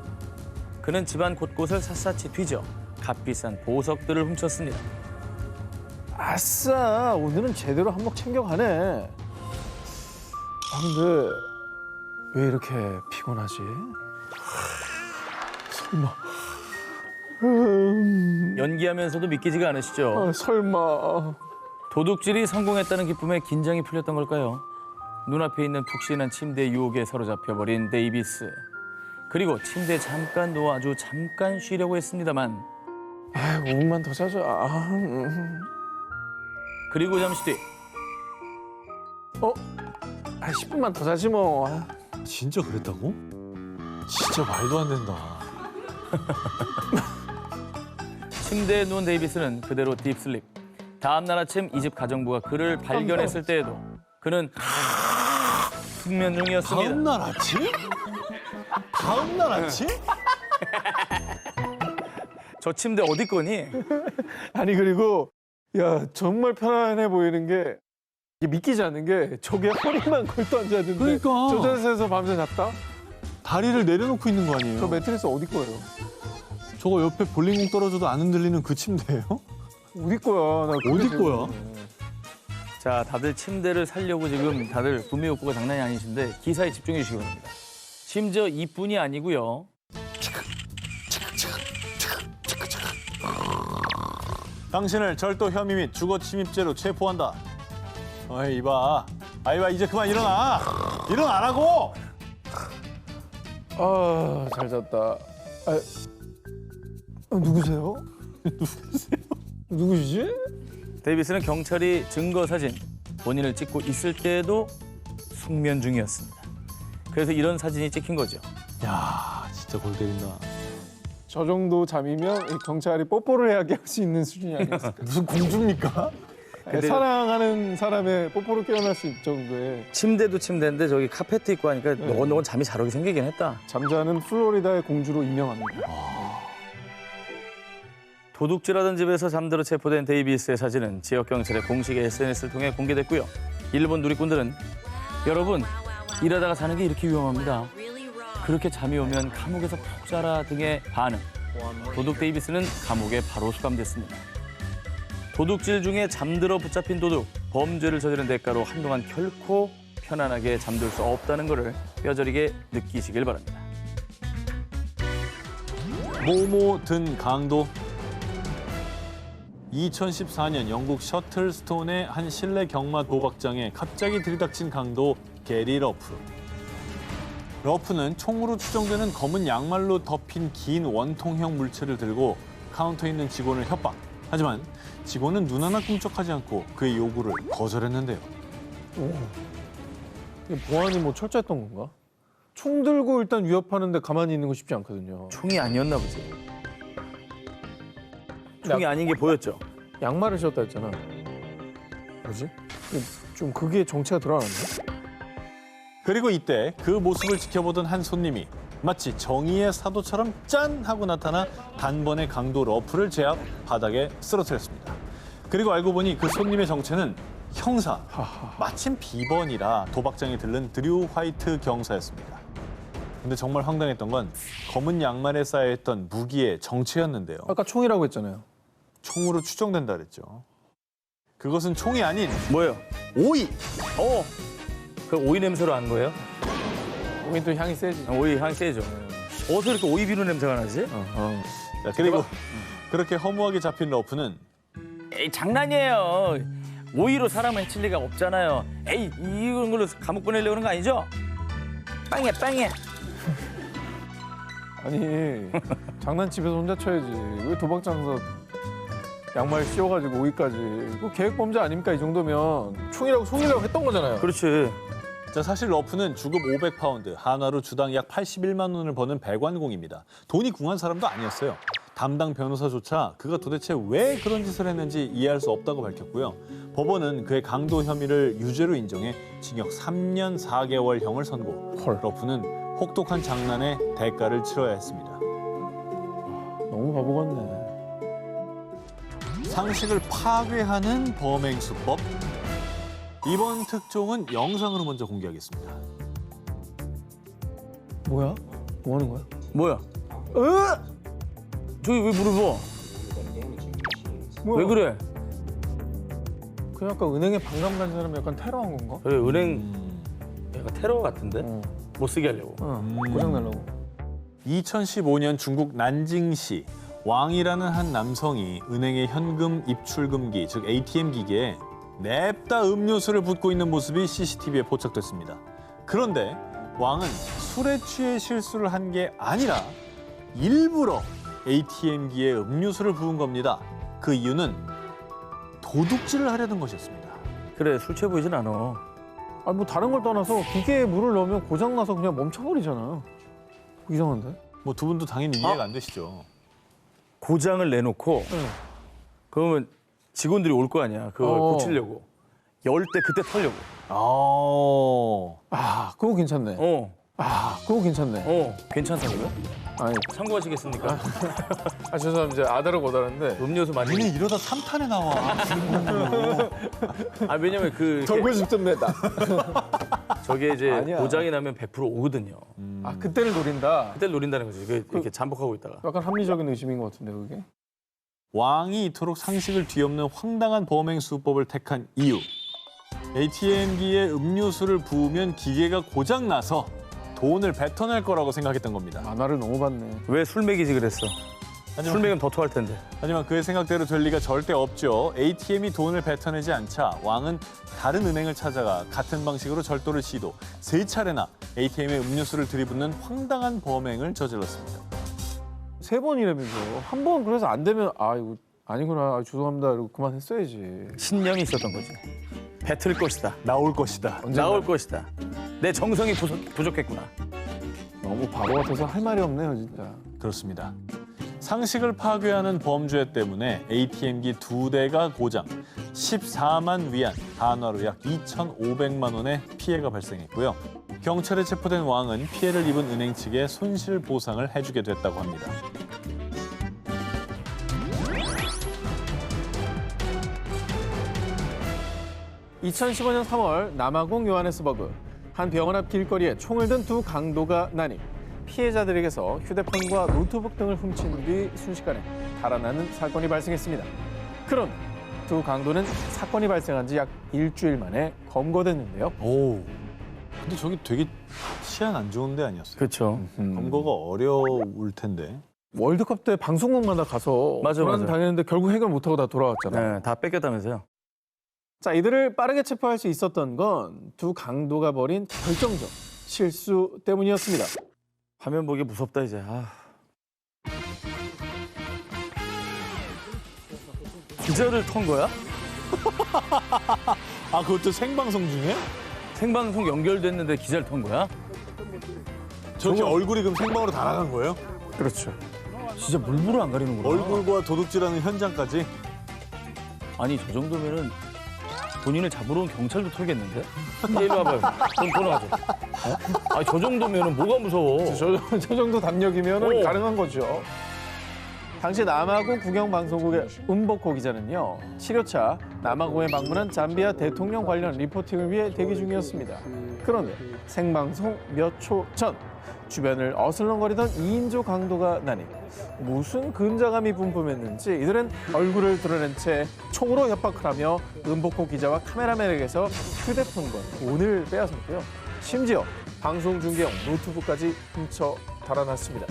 그는 집안 곳곳을 샅샅이 뒤져 값비싼 보석들을 훔쳤습니다. 아싸, 오늘은 제대로 한몫 챙겨가네. 아, 근데 왜 이렇게 피곤하지? 설마. 연기하면서도 믿기지가 않으시죠? 설마. 도둑질이 성공했다는 기쁨에 긴장이 풀렸던 걸까요? 눈앞에 있는 푹신한 침대 유혹에 사로잡혀버린 데이비스. 그리고 침대에 잠깐 누워 아주 잠깐 쉬려고 했습니다만 5분만 더 자자. 그리고 잠시 뒤 10분만 더 자지 뭐. 진짜 그랬다고? 진짜 말도 안 된다. 침대에 누운 데이비스는 그대로 딥슬립. 다음 날 아침 이 집 가정부가 그를 발견했을 때에도 그는 숙면 중이었습니다. 다음 날 아침? 다음 날 아침? 저 침대 어디 거니? 아니, 그리고 야, 정말 편안해 보이는 게 이게 믿기지 않는 게 저게 허리만 걸터 앉았는데 그러니까. 저 자세에서 밤새 잤다? 다리를 내려놓고 있는 거 아니에요? 저 매트리스 어디 거예요? 저거 옆에 볼링공 떨어져도 안 흔들리는 그 침대예요? 어디 거야? 나 그게 어디 제일 거야? 궁금해. 자, 다들 침대를 살려고 지금 다들 구매 욕구가 장난이 아니신데 기사에 집중해 주시기 바랍니다. 심지어 이뿐이 아니고요. 당신을 절도 혐의 및 주거 침입죄로 체포한다. 어이, 이봐. 이봐, 이제 그만 일어나. 일어나라고! 아, 잘 잤다. 누구세요? 누구시지? 데이비스는 경찰이 증거 사진 본인을 찍고 있을 때에도 숙면 중이었습니다. 그래서 이런 사진이 찍힌 거죠. 야, 진짜 골 때린다. 저 정도 잠이면 이 경찰이 뽀뽀를 해야 깰 수 있는 수준이 아니었을까? 무슨 공주입니까? 근데- 사랑하는 사람의 뽀뽀로 깨어날 수 있을 정도의 침대도 침대인데 저기 카페트 있고 하니까 너건 잠이 잘 오게 생기긴 했다. 잠자는 플로리다의 공주로 임명합니다. 도둑질하던 집에서 잠들어 체포된 데이비스의 사진은 지역 경찰의 공식 SNS를 통해 공개됐고요. 일본 누리꾼들은 여러분 일하다가 자는 게 이렇게 위험합니다. 그렇게 잠이 오면 감옥에서 푹 자라 등의 반응. 도둑 데이비스는 감옥에 바로 수감됐습니다. 도둑질 중에 잠들어 붙잡힌 도둑, 범죄를 저지른 대가로 한동안 결코 편안하게 잠들 수 없다는 것을 뼈저리게 느끼시길 바랍니다. 모모 든 강도. 2014년 영국 셔틀스톤의 한 실내 경마 도박장에 갑자기 들이닥친 강도 게리 러프. 러프는 총으로 추정되는 검은 양말로 덮인 긴 원통형 물체를 들고 카운터에 있는 직원을 협박. 하지만 직원은 눈 하나 꿈쩍하지 않고 그의 요구를 거절했는데요. 이게 보안이 뭐 철저했던 건가? 총 들고 일단 위협하는데 가만히 있는 거 쉽지 않거든요. 총이 아니었나 보지. 총이 아닌 게 보였죠. 양말을 신었다 했잖아. 뭐지? 좀 그게 정체가 드러났네. 그리고 이때 그 모습을 지켜보던 한 손님이 마치 정의의 사도처럼 짠 하고 나타나 단번에 강도 러프를 제압 바닥에 쓰러뜨렸습니다. 그리고 알고 보니 그 손님의 정체는 형사, 마침 비번이라 도박장에 들른 드류 화이트 경사였습니다. 근데 정말 황당했던 건 검은 양말에 쌓여있던 무기의 정체였는데요. 아까 총이라고 했잖아요. 총으로 추정된다 그랬죠. 그것은 총이 아닌 뭐예요? 오이! 그 오이 냄새로 안 거예요? 오이 또 향이 세지. 오이 향 세죠. 어디서 이렇게 오이 비누 냄새가 나지? 자, 그리고 그렇게 허무하게 잡힌 러프는 에이 장난이에요. 오이로 사람을 해칠 리가 없잖아요. 에이 이런 걸로 감옥 보내려고 그런 거 아니죠? 빵이야 빵이야. 아니 장난집에서 혼자 쳐야지. 왜 도박장에서 양말 씌워가지고 오이까지. 이거 계획범죄 아닙니까? 이 정도면 총이라고 속이려고 했던 거잖아요. 그렇지. 자, 사실 러프는 주급 500파운드, 한화로 주당 약 81만 원을 버는 배관공입니다. 돈이 궁한 사람도 아니었어요. 담당 변호사조차 그가 도대체 왜 그런 짓을 했는지 이해할 수 없다고 밝혔고요. 법원은 그의 강도 혐의를 유죄로 인정해 징역 3년 4개월형을 선고. 헐. 러프는 혹독한 장난의 대가를 치러야 했습니다. 너무 바보 같네. 상식을 파괴하는 범행 수법. 이번 특종은 영상으로 먼저 공개하겠습니다. 뭐야? 뭐 하는 거야? 뭐야? 저기 왜 물을 부어? 뭐야? 왜 그래? 그 약간 은행에 반감 간 사람이 약간 테러한 건가? 그래 은행 약간 테러 같은데? 못 쓰게 하려고. 고장 내려고. 2015년 중국 난징시 왕이라는 한 남성이 은행의 현금 입출금기, 즉 ATM 기계에 냅다 음료수를 붓고 있는 모습이 CCTV에 포착됐습니다. 그런데 왕은 술에 취해 실수를 한 게 아니라 일부러 ATM기에 음료수를 부은 겁니다. 그 이유는 도둑질을 하려는 것이었습니다. 그래 술 취해 보이진 않아. 아니 뭐 다른 걸 떠나서 기계에 물을 넣으면 고장 나서 그냥 멈춰버리잖아. 이상한데? 뭐 두 분도 당연히 이해가 안 되시죠. 고장을 내놓고 응. 그러면 직원들이 올 거 아니야. 그걸 고치려고. 열 때 그때 털려고. 아, 그거 괜찮네. 그거 괜찮네. 괜찮다고요? 아니, 참고하시겠습니까? 죄송합니다. 아다르 고다른데. 음료수 많이. 니네 이러다 3탄에 나와. 아 왜냐면 그 정글 직접 냈다. 저게 이제 아니야. 고장이 나면 100% 오거든요. 아, 그때를 노린다. 그때 노린다는 거지. 이렇게 잠복하고 있다가. 약간 합리적인 의심인 것 같은데, 그게? 왕이 이토록 상식을 뒤엎는 황당한 범행 수법을 택한 이유. ATM기에 음료수를 부으면 기계가 고장나서 돈을 뱉어낼 거라고 생각했던 겁니다. 만화를 너무 봤네. 왜 술 먹이지 그랬어? 술 먹이면 더 토할 텐데. 하지만 그의 생각대로 될 리가 절대 없죠. ATM이 돈을 뱉어내지 않자 왕은 다른 은행을 찾아가 같은 방식으로 절도를 시도. 3차례나 ATM에 음료수를 들이붓는 황당한 범행을 저질렀습니다. 3번이라면서. 한 번 그래서 안 되면, 아, 이거 아니구나. 아, 죄송합니다. 이러고 그만했어야지. 신념이 있었던 거지. 뱉을 것이다. 나올 것이다. 나올 것이다. 내 정성이 부족했구나. 너무 바보 같아서 할 말이 없네요, 진짜. 그렇습니다. 상식을 파괴하는 범죄 때문에 ATM기 2대가 고장, 14만 위안, 한화로 약 2,500만 원의 피해가 발생했고요. 경찰에 체포된 왕은 피해를 입은 은행 측에 손실 보상을 해주게 됐다고 합니다. 2015년 3월 남아공 요하네스버그 한 병원 앞 길거리에 총을 든 두 강도가 나니 피해자들에게서 휴대폰과 노트북 등을 훔친 뒤 순식간에 달아나는 사건이 발생했습니다. 그런데 두 강도는 사건이 발생한 지 약 일주일 만에 검거됐는데요. 오. 근데 저기 되게 치안 안 좋은 데 아니었어요? 그렇죠. 검거가 어려울 텐데. 월드컵 때 방송국마다 가서 맞아. 당했는데 결국 해결 못하고 다 돌아왔잖아요. 네, 다 뺏겼다면서요. 자, 이들을 빠르게 체포할 수 있었던 건 두 강도가 벌인 결정적 실수 때문이었습니다. 화면 보기 무섭다 이제. 아. 기자를 턴 거야? 아, 그것도 생방송 중에? 생방송 연결됐는데 기자를 턴 거야? 저렇게 얼굴이 그럼 생방으로 다 나간 거예요? 그렇죠. 진짜 물불을 안 가리는구나. 얼굴과 도둑질하는 현장까지? 아니 저 정도면은 본인을 잡으러 온 경찰도 털겠는데? 이리 와봐요. 돈 끊어가죠. 아니 저 정도면은 뭐가 무서워? 저 정도 담력이면 오. 가능한 거죠. 당시 남아공 국영방송국의 은복호 기자는요. 치료차 남아공에 방문한 잠비아 대통령 관련 리포팅을 위해 대기 중이었습니다. 그런데 생방송 몇 초 전 주변을 어슬렁거리던 2인조 강도가 나니 무슨 근자감이 분분했는지 이들은 얼굴을 드러낸 채 총으로 협박을 하며 은복호 기자와 카메라맨에게서 휴대폰과 돈을 빼앗았고요. 심지어 방송 중계용 노트북까지 훔쳐 달아났습니다.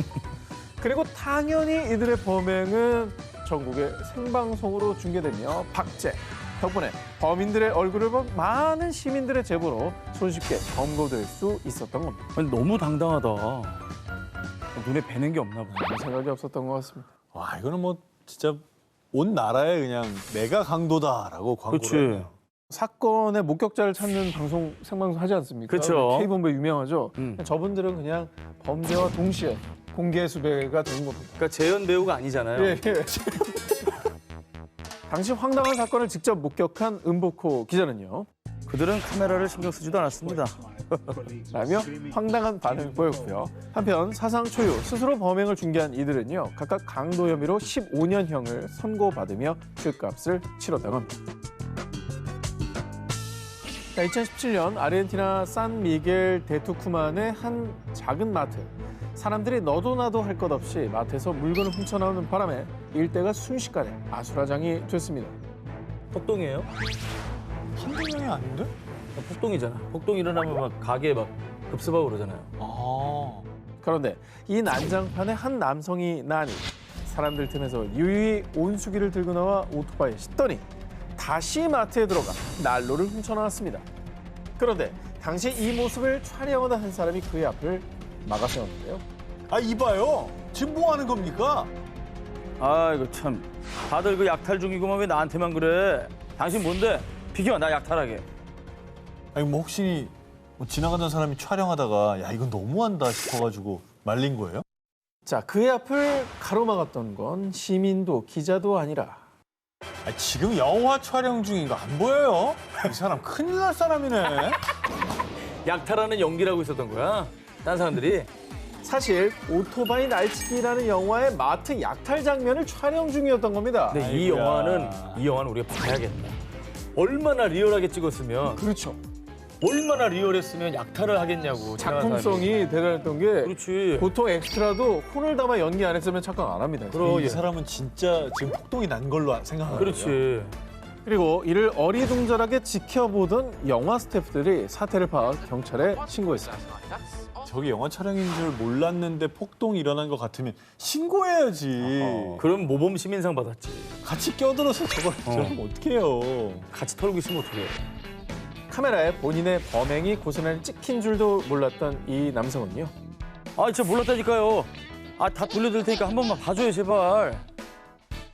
그리고 당연히 이들의 범행은 전국에 생방송으로 중계되며 박제. 덕분에 범인들의 얼굴을 본 많은 시민들의 제보로 손쉽게 검거될 수 있었던 겁니다. 아니, 너무 당당하다. 눈에 뵈는 게 없나 보네. 아무 생각이 없었던 것 같습니다. 와, 이거는 뭐 진짜 온 나라에 그냥 내가 강도다라고 광고를 그치. 했네요. 사건의 목격자를 찾는 방송, 생방송 하지 않습니까? 그쵸. K본부 유명하죠. 음. 저분들은 그냥 범죄와 동시에 공개 수배가 되는 겁니다. 그러니까 재현 배우가 아니잖아요. 예. 당시 황당한 사건을 직접 목격한 은복호 기자는요. 그들은 카메라를 신경 쓰지도 않았습니다. 라며 황당한 반응을 보였고요. 한편 사상 초유 스스로 범행을 중개한 이들은요. 각각 강도 혐의로 15년형을 선고받으며 죗값을 치렀다고 합니다. 2017년 아르헨티나 산 미겔 데 투쿠만의 한 작은 마트. 사람들이 너도 나도 할 것 없이 마트에서 물건을 훔쳐나오는 바람에 일대가 순식간에 아수라장이 됐습니다. 폭동이에요? 한두 명이 아닌데? 폭동이잖아. 폭동 일어나면 막 가게에 막 급습하고 그러잖아요. 아. 그런데 이 난장판에 한 남성이 나니 사람들 틈에서 유유히 온수기를 들고 나와 오토바이에 싣더니 다시 마트에 들어가 난로를 훔쳐나왔습니다. 그런데 당시 이 모습을 촬영하던 한 사람이 그의 앞을 막아세웠는데요. 아, 이봐요. 지금 뭐 하는 겁니까? 아 이거 참 다들 그 약탈 중이고만 왜 나한테만 그래? 당신 뭔데? 비켜 나 약탈하게. 아니, 뭐 혹시 뭐 지나가던 사람이 촬영하다가 야, 이건 너무한다 싶어가지고 말린 거예요? 자, 그의 앞을 가로막았던 건 시민도 기자도 아니라 아, 지금 영화 촬영 중인 거 안 보여요? 이 사람 큰일 날 사람이네. 약탈하는 연기라고 있었던 거야. 딴 사람들이. 사실 오토바이 날치기라는 영화의 마트 약탈 장면을 촬영 중이었던 겁니다. 근데 이 아이고야. 영화는 우리가 봐야겠다. 얼마나 리얼하게 찍었으면 그렇죠. 얼마나 리얼했으면 약탈을 하겠냐고. 작품성이 대단했던 게 그렇지. 보통 엑스트라도 혼을 담아 연기 안 했으면 착각 안 합니다. 이 사람은 진짜 지금 폭동이 난 걸로 생각하는 거예요. 그렇지. 그리고 이를 어리둥절하게 지켜보던 영화 스태프들이 사태를 파악 경찰에 신고했습니다. 저기 영화 촬영인 줄 몰랐는데 폭동이 일어난 것 같으면 신고해야지. 그럼 모범 시민상 받았지. 같이 껴들어서 저걸 저러면 어떡해요. 같이 털고 있으면 어떡해. 카메라에 본인의 범행이 고스란히 찍힌 줄도 몰랐던 이 남성은요. 아 진짜 몰랐다니까요. 아 다 돌려드릴 테니까 한 번만 봐줘요 제발.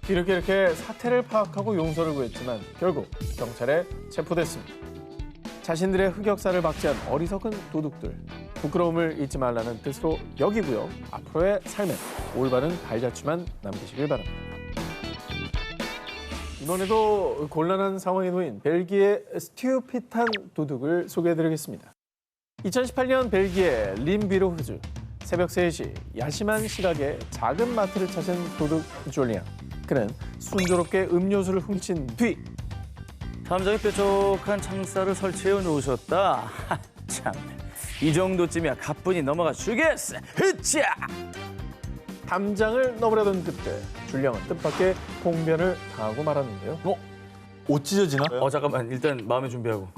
이렇게 사태를 파악하고 용서를 구했지만 결국 경찰에 체포됐습니다. 자신들의 흑역사를 박제한 어리석은 도둑들. 부끄러움을 잊지 말라는 뜻으로 여기고요. 앞으로의 삶에 올바른 발자취만 남기시길 바랍니다. 이번에도 곤란한 상황에 놓인 벨기에 스튜핏한 도둑을 소개해드리겠습니다. 2018년 벨기에 림비로흐즈 새벽 3시 야심한 시각에 작은 마트를 찾은 도둑 줄리안. 그는 순조롭게 음료수를 훔친 뒤 담장에 뾰족한 창살을 설치해 놓으셨다. 하, 참, 이 정도쯤이야 가뿐히 넘어가 주겠어. 흐짜! 담장을 넘으려던 그때 줄리앙은 뜻밖의 봉변을 당하고 말았는데요. 옷 찢어지나? 잠깐만 일단 마음의 준비하고.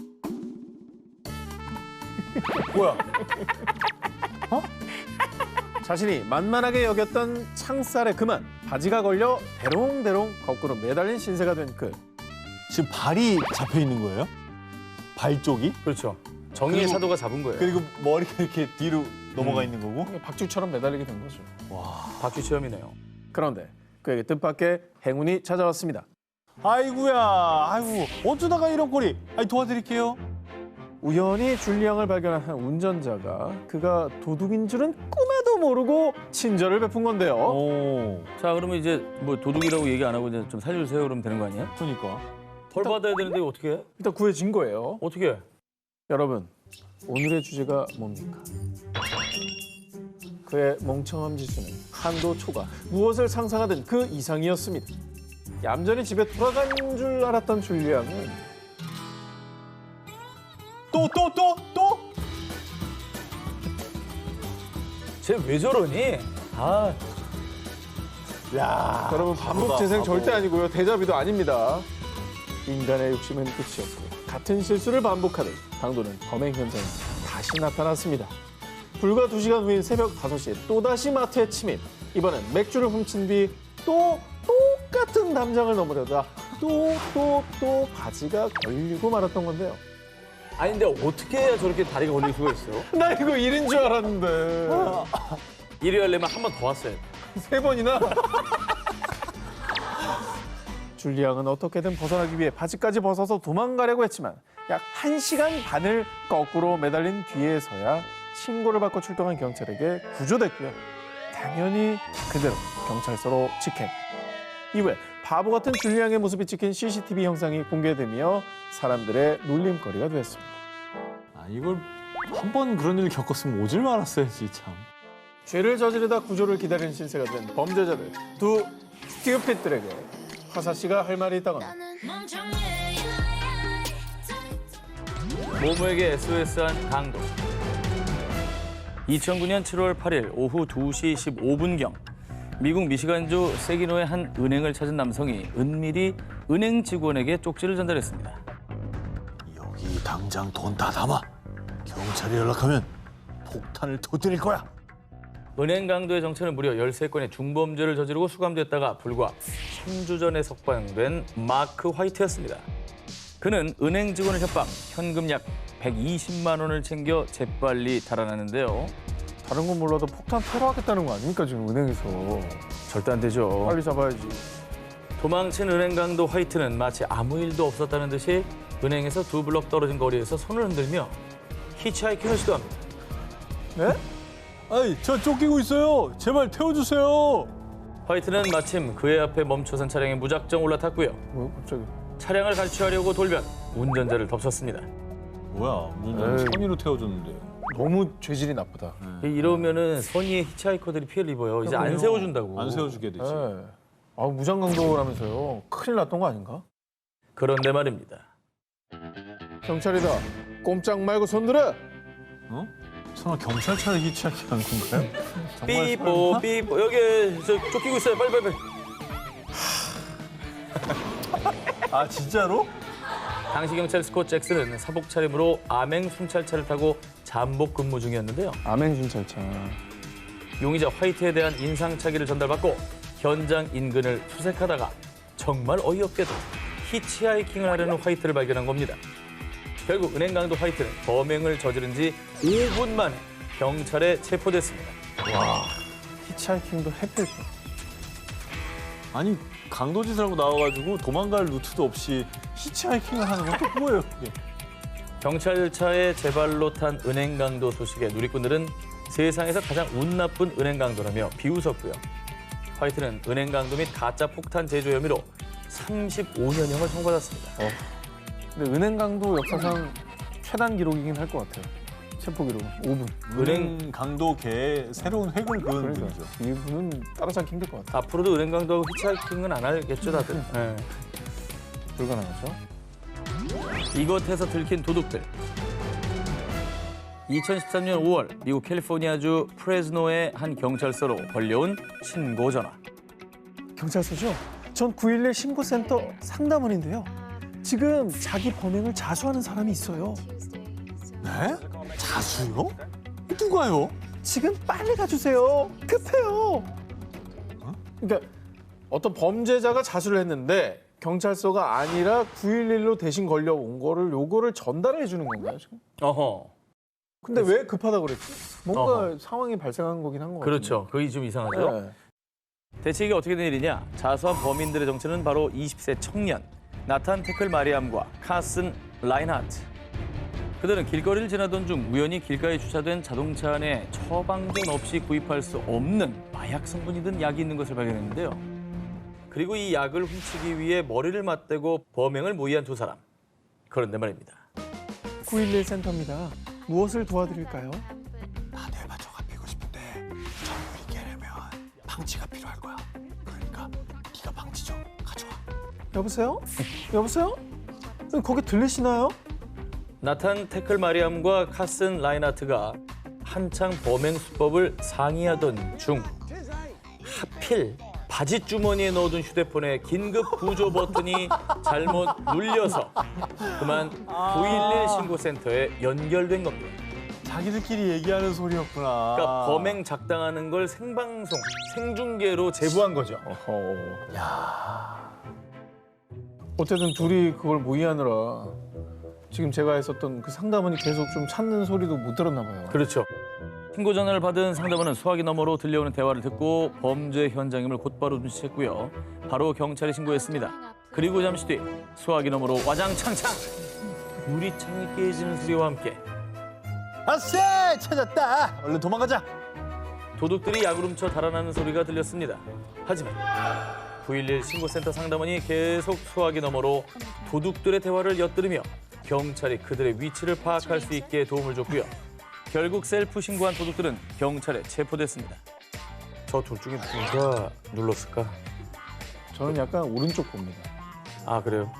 자신이 만만하게 여겼던 창살에 그만 바지가 걸려 대롱대롱 거꾸로 매달린 신세가 된 그. 지금 발이 잡혀 있는 거예요? 발 쪽이? 그렇죠. 정의의 그리고- 사도가 잡은 거예요. 그리고 머리가 이렇게 뒤로 넘어가 있는 거고? 박쥐처럼 매달리게 된 거죠. 박쥐 체험이네요. 그런데 그에게 뜻밖의 행운이 찾아왔습니다. 아이고야, 아이고 어쩌다가 이런 꼴이? 아이 도와드릴게요. 우연히 줄리앙을 발견한 한 운전자가 그가 도둑인 줄은 꿈에도 모르고 친절을 베푼 건데요. 오, 자 그러면 이제 뭐 도둑이라고 얘기 안 하고 이제 좀 살려주세요 그러면 되는 거 아니야? 그러니까. 벌 받아야 되는데 이거 어떻게 해? 일단 구해진 거예요. 어떻게 해? 여러분, 오늘의 주제가 뭡니까? 그의 멍청함 지수는 한도 초과, 무엇을 상상하든 그 이상이었습니다. 얌전히 집에 돌아간 줄 알았던 줄리앙은 또? 쟤 왜 저러니? 아, 야, 여러분 반복 재생 절대 아니고요. 대자비도 아닙니다. 인간의 욕심은 끝이 없고 같은 실수를 반복하듯 강도는 범행 현장에 다시 나타났습니다. 불과 2시간 후인 새벽 5시에 또다시 마트에 침입. 이번엔 맥주를 훔친 뒤 또 똑같은 담장을 넘으려다 또 바지가 걸리고 말았던 건데요. 아니 근데 어떻게 해야 저렇게 다리가 걸릴 수가 있어? 나 이거 일인 줄 알았는데 일이 하려면 한 번 더 왔어요. 3번이나. 줄리앙은 어떻게든 벗어나기 위해 바지까지 벗어서 도망가려고 했지만 약 1시간 반을 거꾸로 매달린 뒤에서야 신고를 받고 출동한 경찰에게 구조됐고요. 당연히 그대로 경찰서로 직행. 이후에 바보 같은 줄리앙의 모습이 찍힌 CCTV 영상이 공개되며 사람들의 놀림거리가 되었습니다. 아, 이걸 한 번 그런 일을 겪었으면 오질 말았어야지 참. 죄를 저지르다 구조를 기다리는 신세가 된 범죄자들 두 스튜핏들에게 화사 씨가 할 말이 있다거나 모모에게 SOS한 강도. 2009년 7월 8일 오후 2시 15분경 미국 미시간주 세기노의 한 은행을 찾은 남성이 은밀히 은행 직원에게 쪽지를 전달했습니다. 여기 당장 돈 다 담아. 경찰에 연락하면 폭탄을 터뜨릴 거야. 은행 강도의 정체는 무려 13건의 중범죄를 저지르고 수감됐다가 불과 3주 전에 석방된 마크 화이트였습니다. 그는 은행 직원을 협박, 현금 약 120만 원을 챙겨 재빨리 달아났는데요. 다른 건 몰라도 폭탄 테러하겠다는 거 아닙니까 지금 은행에서. 절대 안 되죠. 빨리 잡아야지. 도망친 은행 강도 화이트는 마치 아무 일도 없었다는 듯이 은행에서 2블럭 떨어진 거리에서 손을 흔들며 히치하이킹을 시도합니다. 네? 아이, 저 쫓기고 있어요. 제발 태워주세요. 화이트는 마침 그의 앞에 멈춰선 차량에 무작정 올라탔고요. 뭐 갑자기. 차량을 갈취하려고 돌변 운전자를 덮쳤습니다. 뭐야, 무슨 에이. 선의로 태워줬는데. 너무 죄질이 나쁘다. 이러면은 선의의 히치하이커들이 피해를 입어요. 이제 안 그럼요. 세워준다고. 안 세워주게 되지. 네. 아 무장강도라면서요. 큰일 났던 거 아닌가? 그런데 말입니다. 경찰이다. 꼼짝 말고 손 들어. 어? 설마 경찰차를 히치하게 한 건가요? 정말 삐뽀 설마? 삐뽀 여기 저 쫓기고 있어요. 빨리. 아, 진짜로? 당시 경찰 스콧 잭슨은 사복 차림으로 암행 순찰차를 타고 잠복 근무 중이었는데요. 암행순찰차. 용의자 화이트에 대한 인상착의를 전달받고 현장 인근을 수색하다가 정말 어이없게도 히치하이킹을 하려는 화이트를 발견한 겁니다. 결국 은행 강도 화이트는 범행을 저지른 지 5분 만에 경찰에 체포됐습니다. 히치하이킹도 해필. 아니, 강도짓을 하고 나와가지고 도망갈 루트도 없이 히치하이킹을 하는 건 또 뭐예요, 그게? 경찰차에 제 발로 탄 은행 강도 소식에 누리꾼들은 세상에서 가장 운 나쁜 은행 강도라며 비웃었고요. 화이트는 은행 강도 및 가짜 폭탄 제조 혐의로 35년형을 선고받았습니다. 근데 은행 강도 역사상 최단 기록이긴 할 것 같아요. 체포 기록은 5분. 은행 강도계의 새로운 획을 그은 그러니까 분이죠. 이분은 따라잡기 힘들 것 같아요. 앞으로도 은행 강도하고 히치하이킹은 안 하겠죠, 다들. 네. 불가능하죠. 이곳에서 들킨 도둑들. 2013년 5월 미국 캘리포니아주 프레즈노의 한 경찰서로 걸려온 신고 전화. 경찰서죠? 전 911 신고센터 상담원인데요. 지금 자기 범행을 자수하는 사람이 있어요. 네? 자수요? 누가요? 지금 빨리 가주세요. 급해요. 그러니까 어떤 범죄자가 자수를 했는데 경찰서가 아니라 911로 대신 걸려온 거를 요거를 전달해 주는 건가요, 지금? 어허. 근데 왜 급하다고 그랬지? 뭔가 어허. 상황이 발생한 거긴 한 거 같아요. 그렇죠. 그게 좀 이상하죠. 네. 대체 이게 어떻게 된 일이냐? 자수한 범인들의 정체는 바로 20세 청년 나탄 테클 마리암과 카슨 라인하트. 그들은 길거리를 지나던 중 우연히 길가에 주차된 자동차 안에 처방전 없이 구입할 수 없는 마약 성분이 든 약이 있는 것을 발견했는데요. 그리고 이 약을 훔치기 위해 머리를 맞대고 범행을 모의한 두 사람. 그런데 말입니다. 911 센터입니다. 무엇을 도와드릴까요? 나 뇌만 잡히고 싶은데 전율이 깨려면 방치가 필요할 거야. 그러니까 네가 방치 좀 가져와. 여보세요? 여보세요? 거기 들리시나요? 나탄 테클 마리암과 카슨 라인하트가 한창 범행 수법을 상의하던 중 하필 바지 주머니에 넣어둔 휴대폰의 긴급 구조 버튼이 잘못 눌려서 그만 911 신고센터에 연결된 겁니다. 자기들끼리 얘기하는 소리였구나. 그러니까 범행 작당하는 걸 생방송, 생중계로 제보한 거죠. 어쨌든 둘이 그걸 모의하느라 지금 제가 했었던 그 상담원이 계속 좀 찾는 소리도 못 들었나 봐요. 그렇죠. 신고 전화를 받은 상담원은 수화기 너머로 들려오는 대화를 듣고 범죄 현장임을 곧바로 눈치챘고요. 바로 경찰에 신고했습니다. 그리고 잠시 뒤 수화기 너머로 와장창창 유리창이 깨지는 소리와 함께 아쎄! 찾았다! 얼른 도망가자! 도둑들이 약을 훔쳐 달아나는 소리가 들렸습니다. 하지만 911 신고센터 상담원이 계속 수화기 너머로 도둑들의 대화를 엿들으며 경찰이 그들의 위치를 파악할 수 있게 도움을 줬고요. 결국 셀프 신고한 도둑들은 경찰에 체포됐습니다. 저 둘 중에 누가 눌렀을까? 저는 약간 오른쪽 봅니다. 아 그래요?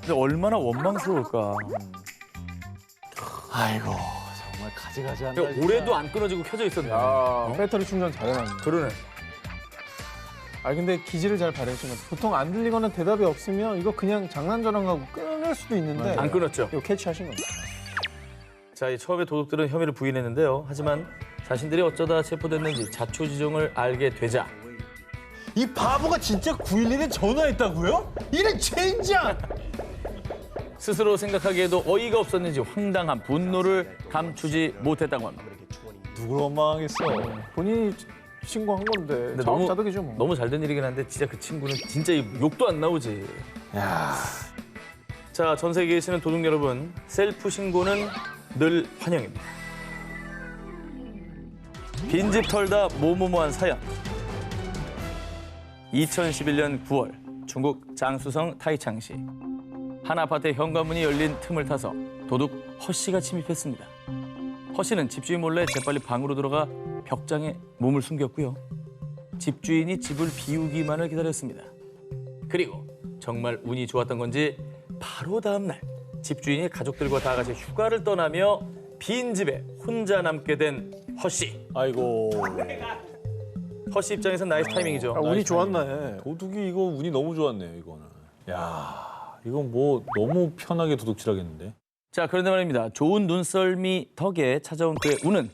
근데 얼마나 원망스러울까. 아이고 정말 가지가지 한다. 올해도 안 끊어지고 켜져 있었네. 배터리 충전 잘해놨네. 그러네. 아 근데 기지를 잘 발휘했지만 보통 안 들리거나 대답이 없으면 이거 그냥 장난 전화하고 끊을 수도 있는데 안 끊었죠. 이거 캐치하신 겁니다. 자, 이 처음에 도둑들은 혐의를 부인했는데요. 하지만 자신들이 어쩌다 체포됐는지 자초지종을 알게 되자 이 바보가 진짜 911에 전화했다고요? 이래 젠장! 스스로 생각하기에도 어이가 없었는지 황당한 분노를 감추지 못했다고 합니다. 누굴 원망하겠어. 본인이 신고한 건데 근데 자업자득이죠 뭐. 너무 잘 된 일이긴 한데 진짜 그 친구는 진짜 욕도 안 나오지. 야, 자, 전 세계에 계시는 도둑 여러분, 셀프 신고는 늘 환영입니다. 빈집 털다 모모모한 사연. 2011년 9월 중국 장수성 타이창시 한 아파트의 현관문이 열린 틈을 타서 도둑 허 씨가 침입했습니다. 허 씨는 집주인 몰래 재빨리 방으로 들어가 벽장에 몸을 숨겼고요. 집주인이 집을 비우기만을 기다렸습니다. 그리고 정말 운이 좋았던 건지 바로 다음 날 집주인이 가족들과 다 같이 휴가를 떠나며 빈 집에 혼자 남게 된 허 씨. 아이고. 허 씨 입장에선 나이스 타이밍이죠. 운이 좋았네. 도둑이 이거 운이 너무 좋았네요, 이거는. 야, 이건 뭐 너무 편하게 도둑질하겠는데. 자, 그런데 말입니다. 좋은 눈썰미 덕에 찾아온 그의 운은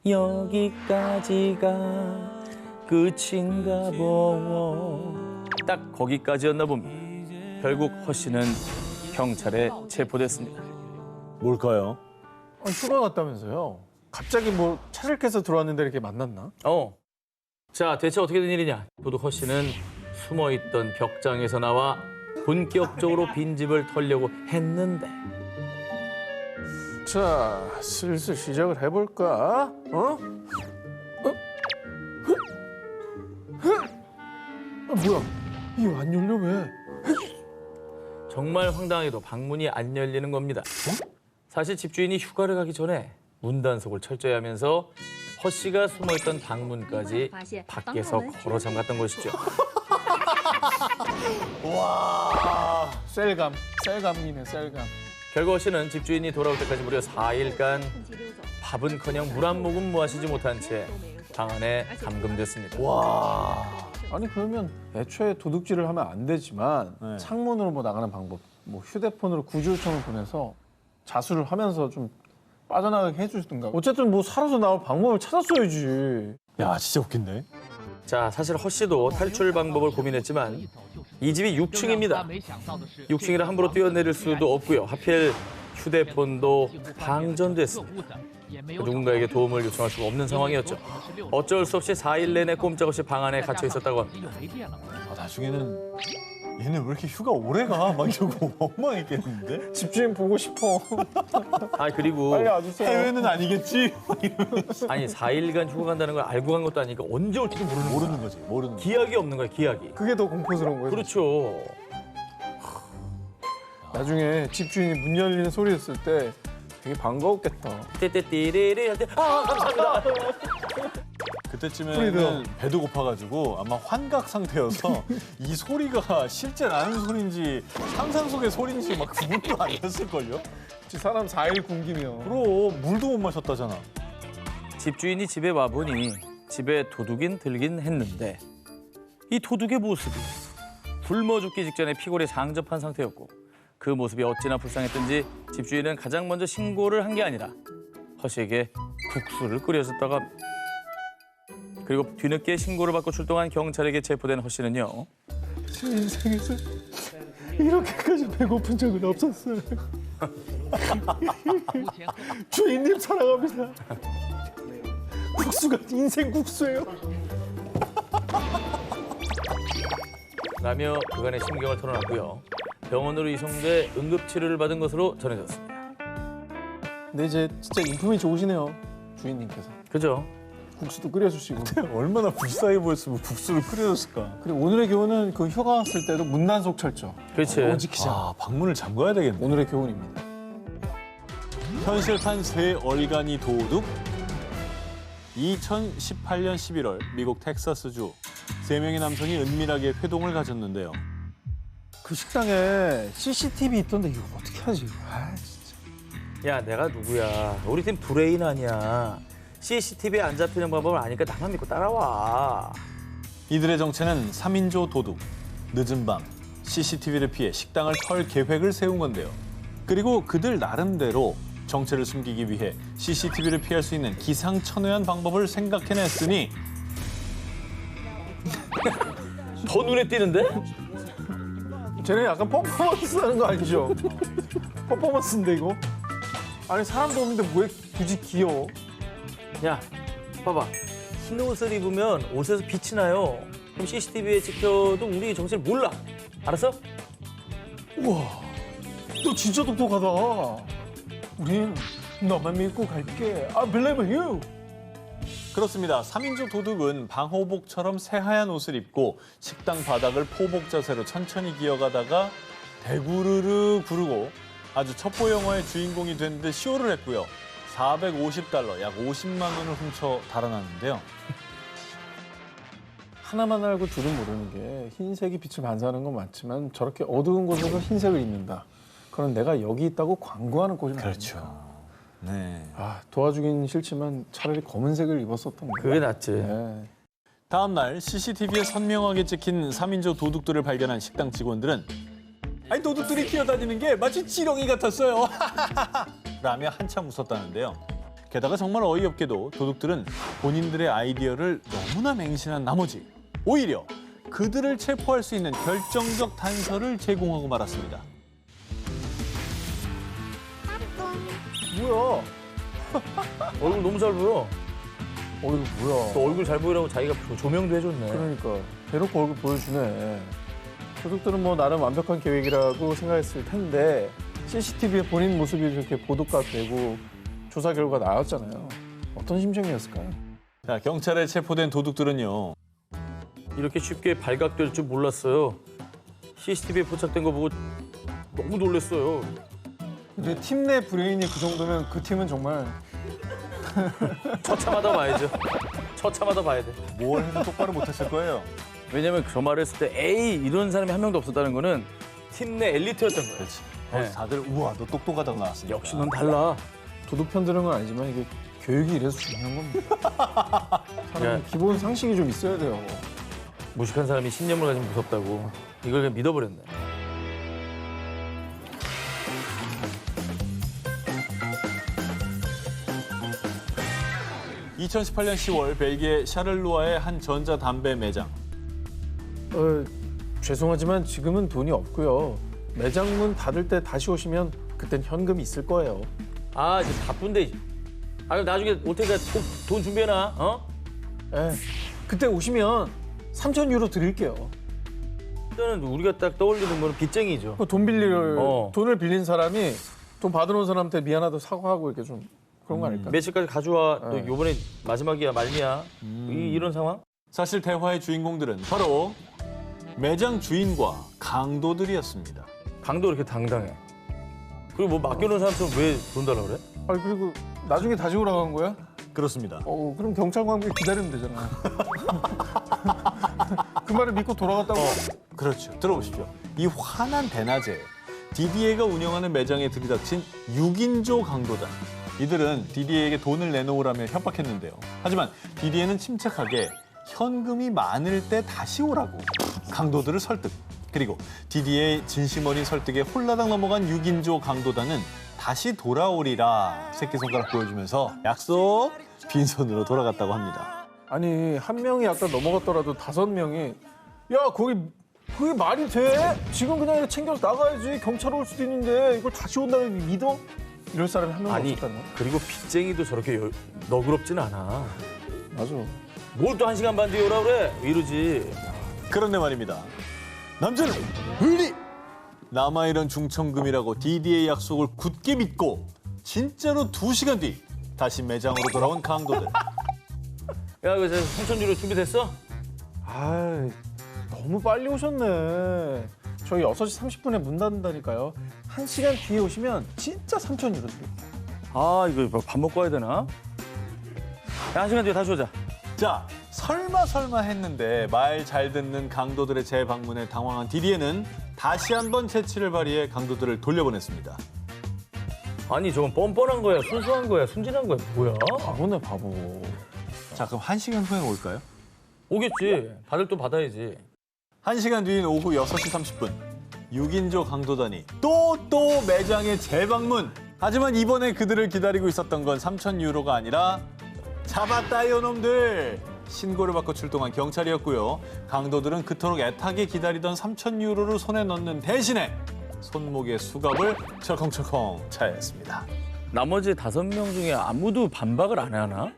여기까지가 끝인가 보오. 딱 거기까지였나 봅니다. 결국 허 씨는 경찰에 체포됐습니다. 뭘까요? 휴가 갔다면서요. 갑자기 뭐 차를 깨서 들어왔는데 이렇게 만났나? 자, 대체 어떻게 된 일이냐? 도둑 허 씨는 숨어있던 벽장에서 나와 본격적으로 빈집을 털려고 했는데 자, 슬슬 시작을 해볼까? 뭐야? 이거 안 열려 왜? 정말 황당하게도 방문이 안 열리는 겁니다. 사실 집주인이 휴가를 가기 전에 문단속을 철저히 하면서 허 씨가 숨어있던 방문까지 밖에서 걸어 잠갔던 것이죠. 셀감이네, 셀감. 결국 허 씨는 집주인이 돌아올 때까지 무려 4일간 밥은커녕 물 한 모금 마시지 못한 채 방 안에 감금됐습니다. 아니 그러면 애초에 도둑질을 하면 안 되지만 네. 창문으로 뭐 나가는 방법, 뭐 휴대폰으로 구조 요청을 보내서 자수를 하면서 좀 빠져나가게 해주든가. 어쨌든 뭐 살아서 나올 방법을 찾았어야지. 야, 진짜 웃긴데. 자, 사실 허 씨도 탈출 방법을 고민했지만 이 집이 6층입니다. 6층이라 함부로 뛰어내릴 수도 없고요. 하필 휴대폰도 방전됐습니다. 누군가에게 도움을 요청할 수가 없는 상황이었죠. 어쩔 수 없이 4일 내내 꼼짝없이 방 안에 갇혀 있었다고 합니다. 아, 나중에는 얘네 왜 이렇게 휴가 오래 가? 막 이러고 엉망했겠는데? 집주인 보고 싶어. 아, 그리고 빨리 와주세요. 해외는 아니겠지? 아니 4일간 휴가 간다는 걸 알고 간 것도 아니니까 언제 올지도 모르는 거야. 모르는 거지. 기약이 없는 거야, 기약이. 그게 더 공포스러운 거예요. 그렇죠. 나중에 집주인이 문 열리는 소리 했을 때 되게 반가웠겠다. 띠띠띠리리 할 때 감사합니다. 그때쯤에는 배도 고파가지고 아마 환각 상태여서 이 소리가 실제 나는 소리인지 상상 속의 소리인지 막 구분도 안 됐을걸요? 사람 4일 굶기면. 그럼 물도 못 마셨다잖아. 집주인이 집에 와보니 집에 도둑인 들긴 했는데 이 도둑의 모습이 굶어 죽기 직전에 피골이 상접한 상태였고 그 모습이 어찌나 불쌍했던지 집주인은 가장 먼저 신고를 한 게 아니라 허 씨에게 국수를 끓여줬다고 합니다. 그리고 뒤늦게 신고를 받고 출동한 경찰에게 체포된 허 씨는요. 제 인생에서 이렇게까지 배고픈 적은 없었어요. 주인님 사랑합니다. 국수가 인생 국수예요. 라며 그간의 심경을 털어놨고요. 병원으로 이송돼 응급치료를 받은 것으로 전해졌습니다. 근데 이제 진짜 인품이 좋으시네요. 주인님께서. 그죠? 국수도 끓여주시고. 얼마나 불쌍해 보였으면 국수를 끓여줬을까. 그리고 오늘의 교훈은 그 휴가 왔을 때도 문단속 철저. 그렇지. 지키자. 아, 방문을 잠가야 되겠네. 오늘의 교훈입니다. 현실판 새 얼간이 도둑. 2018년 11월 미국 텍사스주 3명의 남성이 은밀하게 회동을 가졌는데요. 그 식당에 CCTV 있던데 이거 어떻게 하지? 아 진짜. 야, 내가 누구야? 우리 팀 브레인 아니야. CCTV에 안 잡히는 방법을 아니까 나만 믿고 따라와. 이들의 정체는 3인조 도둑. 늦은 밤 CCTV를 피해 식당을 털 계획을 세운 건데요. 그리고 그들 나름대로 정체를 숨기기 위해 CCTV를 피할 수 있는 기상천외한 방법을 생각해냈으니 더 눈에 띄는데? 쟤네 약간 퍼포먼스 하는 거 아니죠? 퍼포먼스인데 이거? 아니 사람도 없는데 왜 굳이 귀여워? 야, 봐봐. 흰 옷을 입으면 옷에서 빛이 나요. 그럼 CCTV에 찍혀도 우리 정체를 몰라. 알았어? 우와, 너 진짜 똑똑하다. 우린 너만 믿고 갈게. I believe you. 그렇습니다. 3인조 도둑은 방호복처럼 새하얀 옷을 입고 식당 바닥을 포복 자세로 천천히 기어가다가 대구르르 구르고 아주 첩보 영화의 주인공이 된 듯 쇼를 했고요. $450, 약 50만 원을 훔쳐 달아났는데요. 하나만 알고 둘은 모르는 게 흰색이 빛을 반사하는 건 맞지만 저렇게 어두운 곳에서 흰색을 입는다. 그럼 내가 여기 있다고 광고하는 꼴이 그렇죠. 나니까. 네. 아, 도와주긴 싫지만 차라리 검은색을 입었었던 거야. 그게 낫지. 네. 다음 날 CCTV에 선명하게 찍힌 3인조 도둑들을 발견한 식당 직원들은 아니 도둑들이 뛰어다니는 게 마치 지렁이 같았어요. 라며 한참 웃었다는데요. 게다가 정말 어이없게도 도둑들은 본인들의 아이디어를 너무나 맹신한 나머지 오히려 그들을 체포할 수 있는 결정적 단서를 제공하고 말았습니다. 뭐야? 얼굴 너무 잘 보여. 이거 뭐야? 또 얼굴 잘 보이라고 자기가 조명도 해줬네. 그러니까 대놓고 얼굴 보여주네. 도둑들은 뭐 나름 완벽한 계획이라고 생각했을 텐데 CCTV에 본인 모습이 저렇게 보도가 되고 조사 결과 나왔잖아요. 어떤 심정이었을까요? 자, 경찰에 체포된 도둑들은요. 이렇게 쉽게 발각될 줄 몰랐어요. CCTV에 포착된 거 보고 너무 놀랐어요. 근데 팀 내 브레인이 그 정도면 그 팀은 정말 처참하다 봐야죠. 처참하다 봐야 돼. 뭘 해도 똑바로 못했을 거예요. 왜냐면 저 말을 했을 때 에이 이런 사람이 한 명도 없었다는 거는 팀 내 엘리트였던 거예요. 그렇지. 네. 다들 우와 너 똑똑하다고 나왔으니까. 역시 넌 달라. 도둑 편드는 건 아니지만 이게 교육이 이래서 중요한 겁니다. 사람 야. 기본 상식이 좀 있어야 돼요. 무식한 사람이 신념을 가지면 무섭다고. 이걸 그냥 믿어버렸네. (2018년 10월) 벨기에 샤를루아의 한 전자담배 매장. 죄송하지만 지금은 돈이 없고요. 매장 문 닫을 때 다시 오시면 그땐 현금이 있을 거예요. 아 이제 바쁜데. 아 그럼 나중에 올 테니까 꼭 돈 준비해놔. 어? 그때 오시면 3,000 유로 드릴게요. 일단은 우리가 딱 떠올리는 거는 빚쟁이죠. 돈을 빌린 사람이 돈 받으러 온 사람한테 미안하다고 사과하고 이렇게 좀 그런 거 아닐까? 며칠까지 가져와. 또 요번에 마지막이야 말미야. 이런 상황? 사실 대화의 주인공들은 바로 매장 주인과 강도들이었습니다. 강도 이렇게 당당해. 그리고 뭐 맡겨놓은 사람처럼 왜 돈 달라고 그래? 아니 그리고 나중에 다시 오라고 한 거야? 그렇습니다. 그럼 경찰과 함께 기다리면 되잖아. 그 말을 믿고 돌아갔다고. 그렇죠. 들어보십시오. 이 환한 대낮에 디디에가 운영하는 매장에 들이닥친 6인조 강도단. 이들은 디디에에게 돈을 내놓으라며 협박했는데요. 하지만 디디에는 침착하게 현금이 많을 때 다시 오라고 강도들을 설득. 그리고 디디에의 진심 어린 설득에 홀라당 넘어간 6인조 강도단은 다시 돌아오리라 새끼손가락 보여주면서 약속 빈손으로 돌아갔다고 합니다. 아니 한 명이 아까 넘어갔더라도 5명이 야 그게 말이 돼? 지금 그냥 이렇게 챙겨서 나가야지. 경찰 올 수도 있는데 이걸 다시 온다고 믿어? 이럴 사람이 한 명도 아니 없었다는 거야. 그리고 빚쟁이도 저렇게 너그럽진 않아. 맞아. 뭘 또 1시간 반 뒤에 오라 그래? 이러지. 그런데 말입니다. 남자는 의리! 남아이런 중천금이라고 디디의 약속을 굳게 믿고 진짜로 2시간 뒤 다시 매장으로 돌아온 강도들. 야, 그 3,000유로 준비됐어? 아 너무 빨리 오셨네. 저희 6시 30분에 문 닫는다니까요. 1시간 뒤에 오시면 진짜 3,000 유로 드릴게요. 아, 이거 밥 먹고 와야 되나? 야, 1시간 뒤에 다시 오자. 자, 설마 했는데 말 잘 듣는 강도들의 재방문에 당황한 디디에는 다시 한번 재치를 발휘해 강도들을 돌려보냈습니다. 아니, 저건 뻔뻔한 거야, 순수한 거야, 순진한 거야, 뭐야? 바보네 바보. 자, 그럼 1시간 후에 올까요? 오겠지. 받을 돈 받아야지. 1시간 뒤인 오후 6시 30분. 6인조 강도단이 또 매장에 재방문. 하지만 이번에 그들을 기다리고 있었던 건 3,000유로가 아니라 잡았다 이놈들. 신고를 받고 출동한 경찰이었고요. 강도들은 그토록 애타게 기다리던 3,000유로를 손에 넣는 대신에 손목에 수갑을 철컹철컹 차였습니다. 나머지 5명 중에 아무도 반박을 안 하나?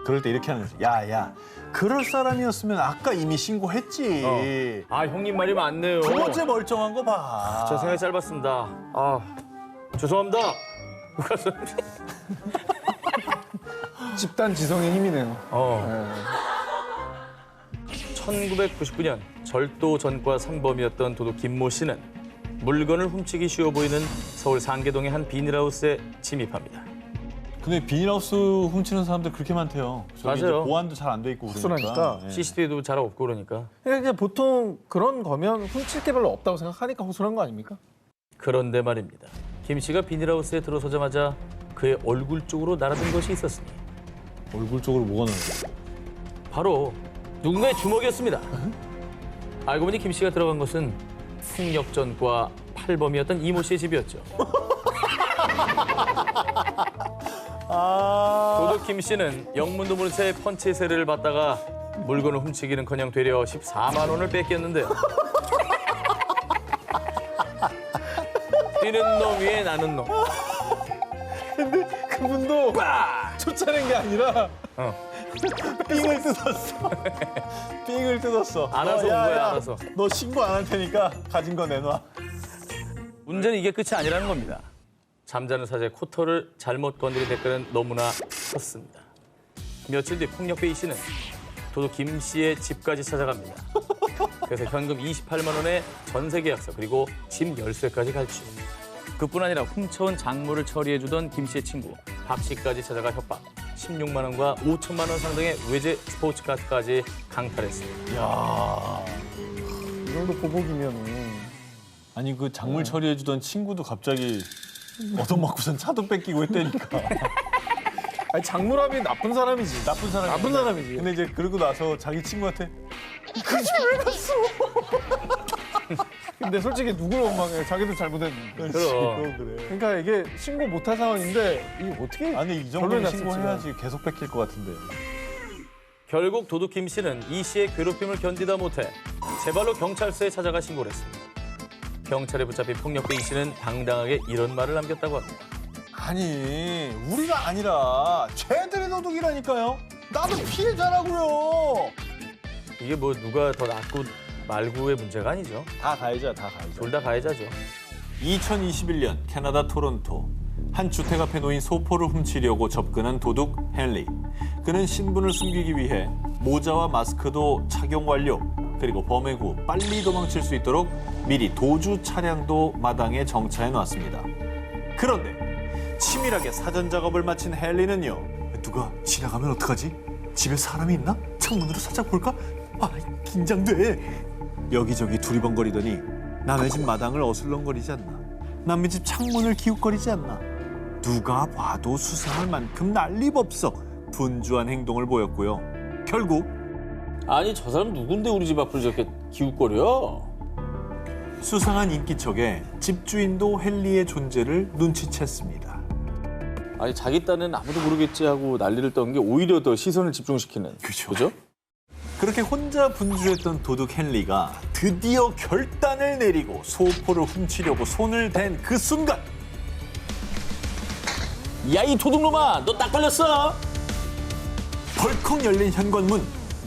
그럴 때 이렇게 하는 거죠. 야, 그럴 사람이었으면 아까 이미 신고했지. 아, 형님 말이 맞네요. 두 번째 멀쩡한 거 봐. 저 생각이 짧았습니다. 아, 죄송합니다. 집단 지성의 힘이네요. 1999년 절도 전과 상범이었던 도둑 김모 씨는 물건을 훔치기 쉬워 보이는 서울 상계동의 한 비닐하우스에 침입합니다. 근데 비닐하우스 훔치는 사람들 그렇게 많대요. 저기 맞아요. 이제 보안도 잘 안 돼 있고 후순하니까. 그러니까. 예. CCTV도 잘 없고 그러니까. 그러니까 보통 그런 거면 훔칠 게 별로 없다고 생각하니까 호소한 거 아닙니까? 그런데 말입니다. 김 씨가 비닐하우스에 들어서자마자 그의 얼굴 쪽으로 날아든 것이 있었으니 얼굴 쪽으로 뭐가 나는 거야? 바로 누군가의 주먹이었습니다. 알고 보니 김 씨가 들어간 것은 폭력전과 팔범이었던 이모 씨의 집이었죠. 도둑 김 씨는 영문도 모른 채 펀치의 세례를 받다가 물건을 훔치기는커녕 되려 14만 원을 뺏겼는데요. 뛰는 놈 위에 나는 놈. 근데 그분도 쫓아낸 게 아니라 삥을 뜯었어. 삥을 뜯었어. 알아서 온 거야, 알아서. 너 신고 안 할 테니까 가진 거 내놔. 문제는 이게 끝이 아니라는 겁니다. 잠자는 사자의 코털을 잘못 건드린 대가는 너무나 컸습니다. 며칠 뒤 폭력배 이 씨는 도둑 김 씨의 집까지 찾아갑니다. 그래서 현금 28만 원의 전세 계약서 그리고 집 열쇠까지 갈취. 그뿐 아니라 훔쳐온 작물을 처리해주던 김 씨의 친구 박 씨까지 찾아가 협박. 16만 원과 5천만 원 상당의 외제 스포츠카까지 강탈했습니다. 이야. 정도 보복이면은. 아니 그 작물 처리해주던 친구도 갑자기 얻어맞고선 차도 뺏기고 했다니까. 아니 장물함이 나쁜 사람이지. 나쁜 사람. 나쁜 사람이지. 근데 이제 그러고 나서 자기 친구한테 근데 솔직히 누굴 원망해? 자기도 잘못했는데. 그럼. 그래. 그러니까 이게 신고 못할 상황인데 이게 어떻게? 아니 이 결론이 정도면 났을지. 신고해야지 계속 뺏길 것 같은데. 결국 도둑 김 씨는 이 씨의 괴롭힘을 견디다 못해 제 발로 경찰서에 찾아가 신고를 했습니다. 경찰에 붙잡힌 폭력배 이 씨는 당당하게 이런 말을 남겼다고 합니다. 아니 우리가 아니라 쟤들의 도둑이라니까요. 나도 피해자라고요. 이게 뭐 누가 더 낫고 말고의 문제가 아니죠. 다 가해자 다 가해자. 둘 다 가해자죠. 2021년 캐나다 토론토 한 주택 앞에 놓인 소포를 훔치려고 접근한 도둑 헨리. 그는 신분을 숨기기 위해 모자와 마스크도 착용 완료. 그리고 범행 후 빨리 도망칠 수 있도록 미리 도주 차량도 마당에 정차해 놨습니다. 그런데 치밀하게 사전 작업을 마친 헨리는요. 누가 지나가면 어떡하지? 집에 사람이 있나? 창문으로 살짝 볼까? 아, 긴장돼. 여기저기 두리번거리더니 남의 집 마당을 어슬렁거리지 않나? 남의 집 창문을 기웃거리지 않나? 누가 봐도 수상할 만큼 난리법석 분주한 행동을 보였고요. 결국 아니 저 사람 누군데 우리 집 앞을 저렇게 기웃거려? 수상한 인기척에 집주인도 헨리의 존재를 눈치챘습니다. 아니 자기 딴에는 아무도 모르겠지 하고 난리를 떤 게 오히려 더 시선을 집중시키는. 그죠. 그죠? 그렇게 혼자 분주했던 도둑 헨리가 드디어 결단을 내리고 소포를 훔치려고 손을 댄 그 순간 야 이 도둑놈아 너 딱 걸렸어. 벌컥 열린 현관문.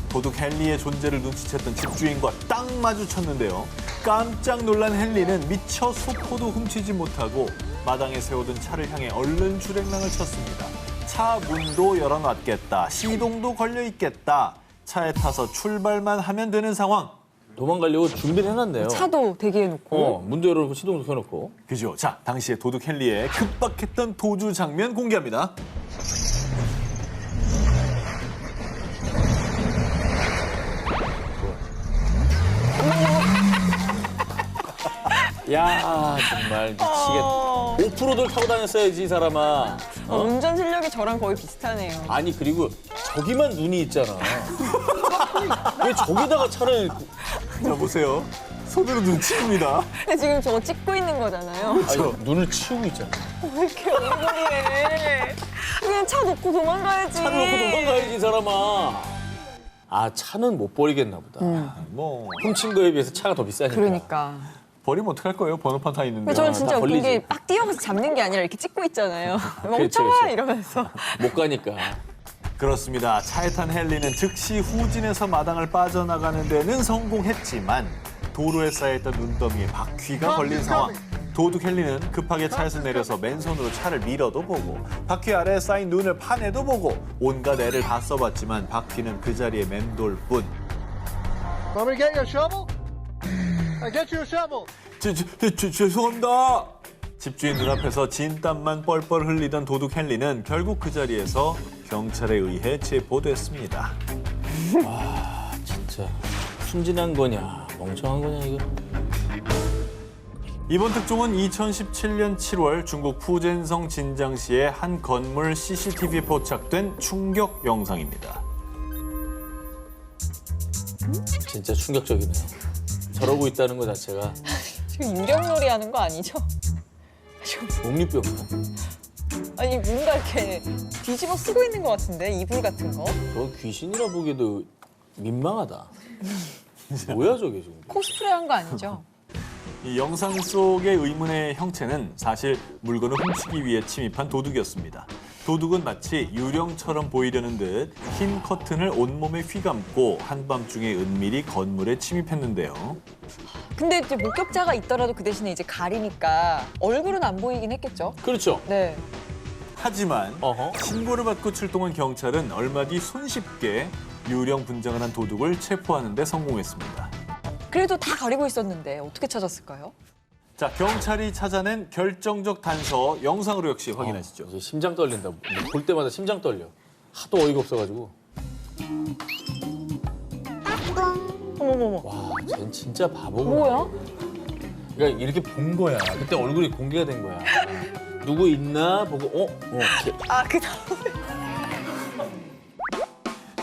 도둑 헨리의 존재를 눈치챘던 집주인과 딱 마주쳤는데요. 깜짝 놀란 헨리는 미처 소포도 훔치지 못하고 마당에 세워둔 차를 향해 얼른 주랭랑을 쳤습니다. 차 문도 열어놨겠다. 시동도 걸려있겠다. 차에 타서 출발만 하면 되는 상황. 도망가려고 준비를 해놨네요. 차도 대기해놓고. 문도 열어놓고 시동도 켜놓고. 그죠? 자, 당시에 도둑 헨리의 급박했던 도주 장면 공개합니다. 야 정말 미치겠다. 오프로드를 타고 다녔어야지 이 사람아. 운전 실력이 저랑 거의 비슷하네요. 아니 그리고 저기만 눈이 있잖아. 왜 저기다가 차를? 자, 보세요. 손으로 눈치입니다. 근데 지금 저거 찍고 있는 거잖아요. 아니, 눈을 치우고 있잖아. 왜 이렇게 얼굴이해. 그냥 차 놓고 도망가야지. 차를 놓고 도망가야지 이 사람아. 아 차는 못 버리겠나 보다. 뭐 훔친 거에 비해서 차가 더 비싸니까. 그러니까. 버리면 어떡할 거예요? 번호판 다 있는데. 근데 저는 진짜 다 웃긴 걸리지. 게 막 뛰어가서 잡는 게 아니라 이렇게 찍고 있잖아요. 그렇죠, 멈춰! 그렇죠. 이러면서. 못 가니까. 그렇습니다. 차에 탄 헨리는 즉시 후진해서 마당을 빠져나가는 데는 성공했지만 도로에 쌓여있던 눈더미에 바퀴가 걸린 상황. 도둑 헨리는 급하게 차에서 내려서 맨손으로 차를 밀어도 보고 바퀴 아래에 쌓인 눈을 파내도 보고 온갖 애를 다 써봤지만 바퀴는 그 자리에 맴돌 뿐. Want me to get you a shovel? I get you a shovel. 죄송합니다. 집주인 눈앞에서 진땀만 뻘뻘 흘리던 도둑 헨리는 결국 그 자리에서 경찰에 의해 체포됐습니다. 진짜 순진한 거냐 멍청한 거냐 이거. 이번 특종은 2017년 7월 중국 푸젠성 진장시의 한 건물 CCTV에 포착된 충격 영상입니다. 진짜 충격적이네요. 저러고 있다는 거 자체가 지금 유령놀이 하는 거 아니죠? 옥리병이야. 아니 뭔가 이렇게 뒤집어 쓰고 있는 것 같은데 이불 같은 거? 저 귀신이라 보기에도 민망하다. 뭐야 저게 지금. 코스프레 한 거 아니죠? 이 영상 속의 의문의 형체는 사실 물건을 훔치기 위해 침입한 도둑이었습니다. 도둑은 마치 유령처럼 보이려는 듯 흰 커튼을 온몸에 휘감고 한밤중에 은밀히 건물에 침입했는데요. 근데 이제 목격자가 있더라도 그 대신에 이제 가리니까 얼굴은 안 보이긴 했겠죠? 그렇죠. 네. 하지만 어허. 신고를 받고 출동한 경찰은 얼마 뒤 손쉽게 유령 분장을 한 도둑을 체포하는 데 성공했습니다. 그래도 다 가리고 있었는데 어떻게 찾았을까요? 자, 경찰이 찾아낸 결정적 단서 영상으로 역시 확인하시죠. 이제 심장 떨린다. 볼 때마다 심장 떨려. 하도 어이가 없어가지고. 어머 어머머머. 와, 쟤는 진짜 바보구나. 뭐야? 그러니까 이렇게 본 거야. 그때 얼굴이 공개가 된 거야. 누구 있나 보고 아, 그 다음에.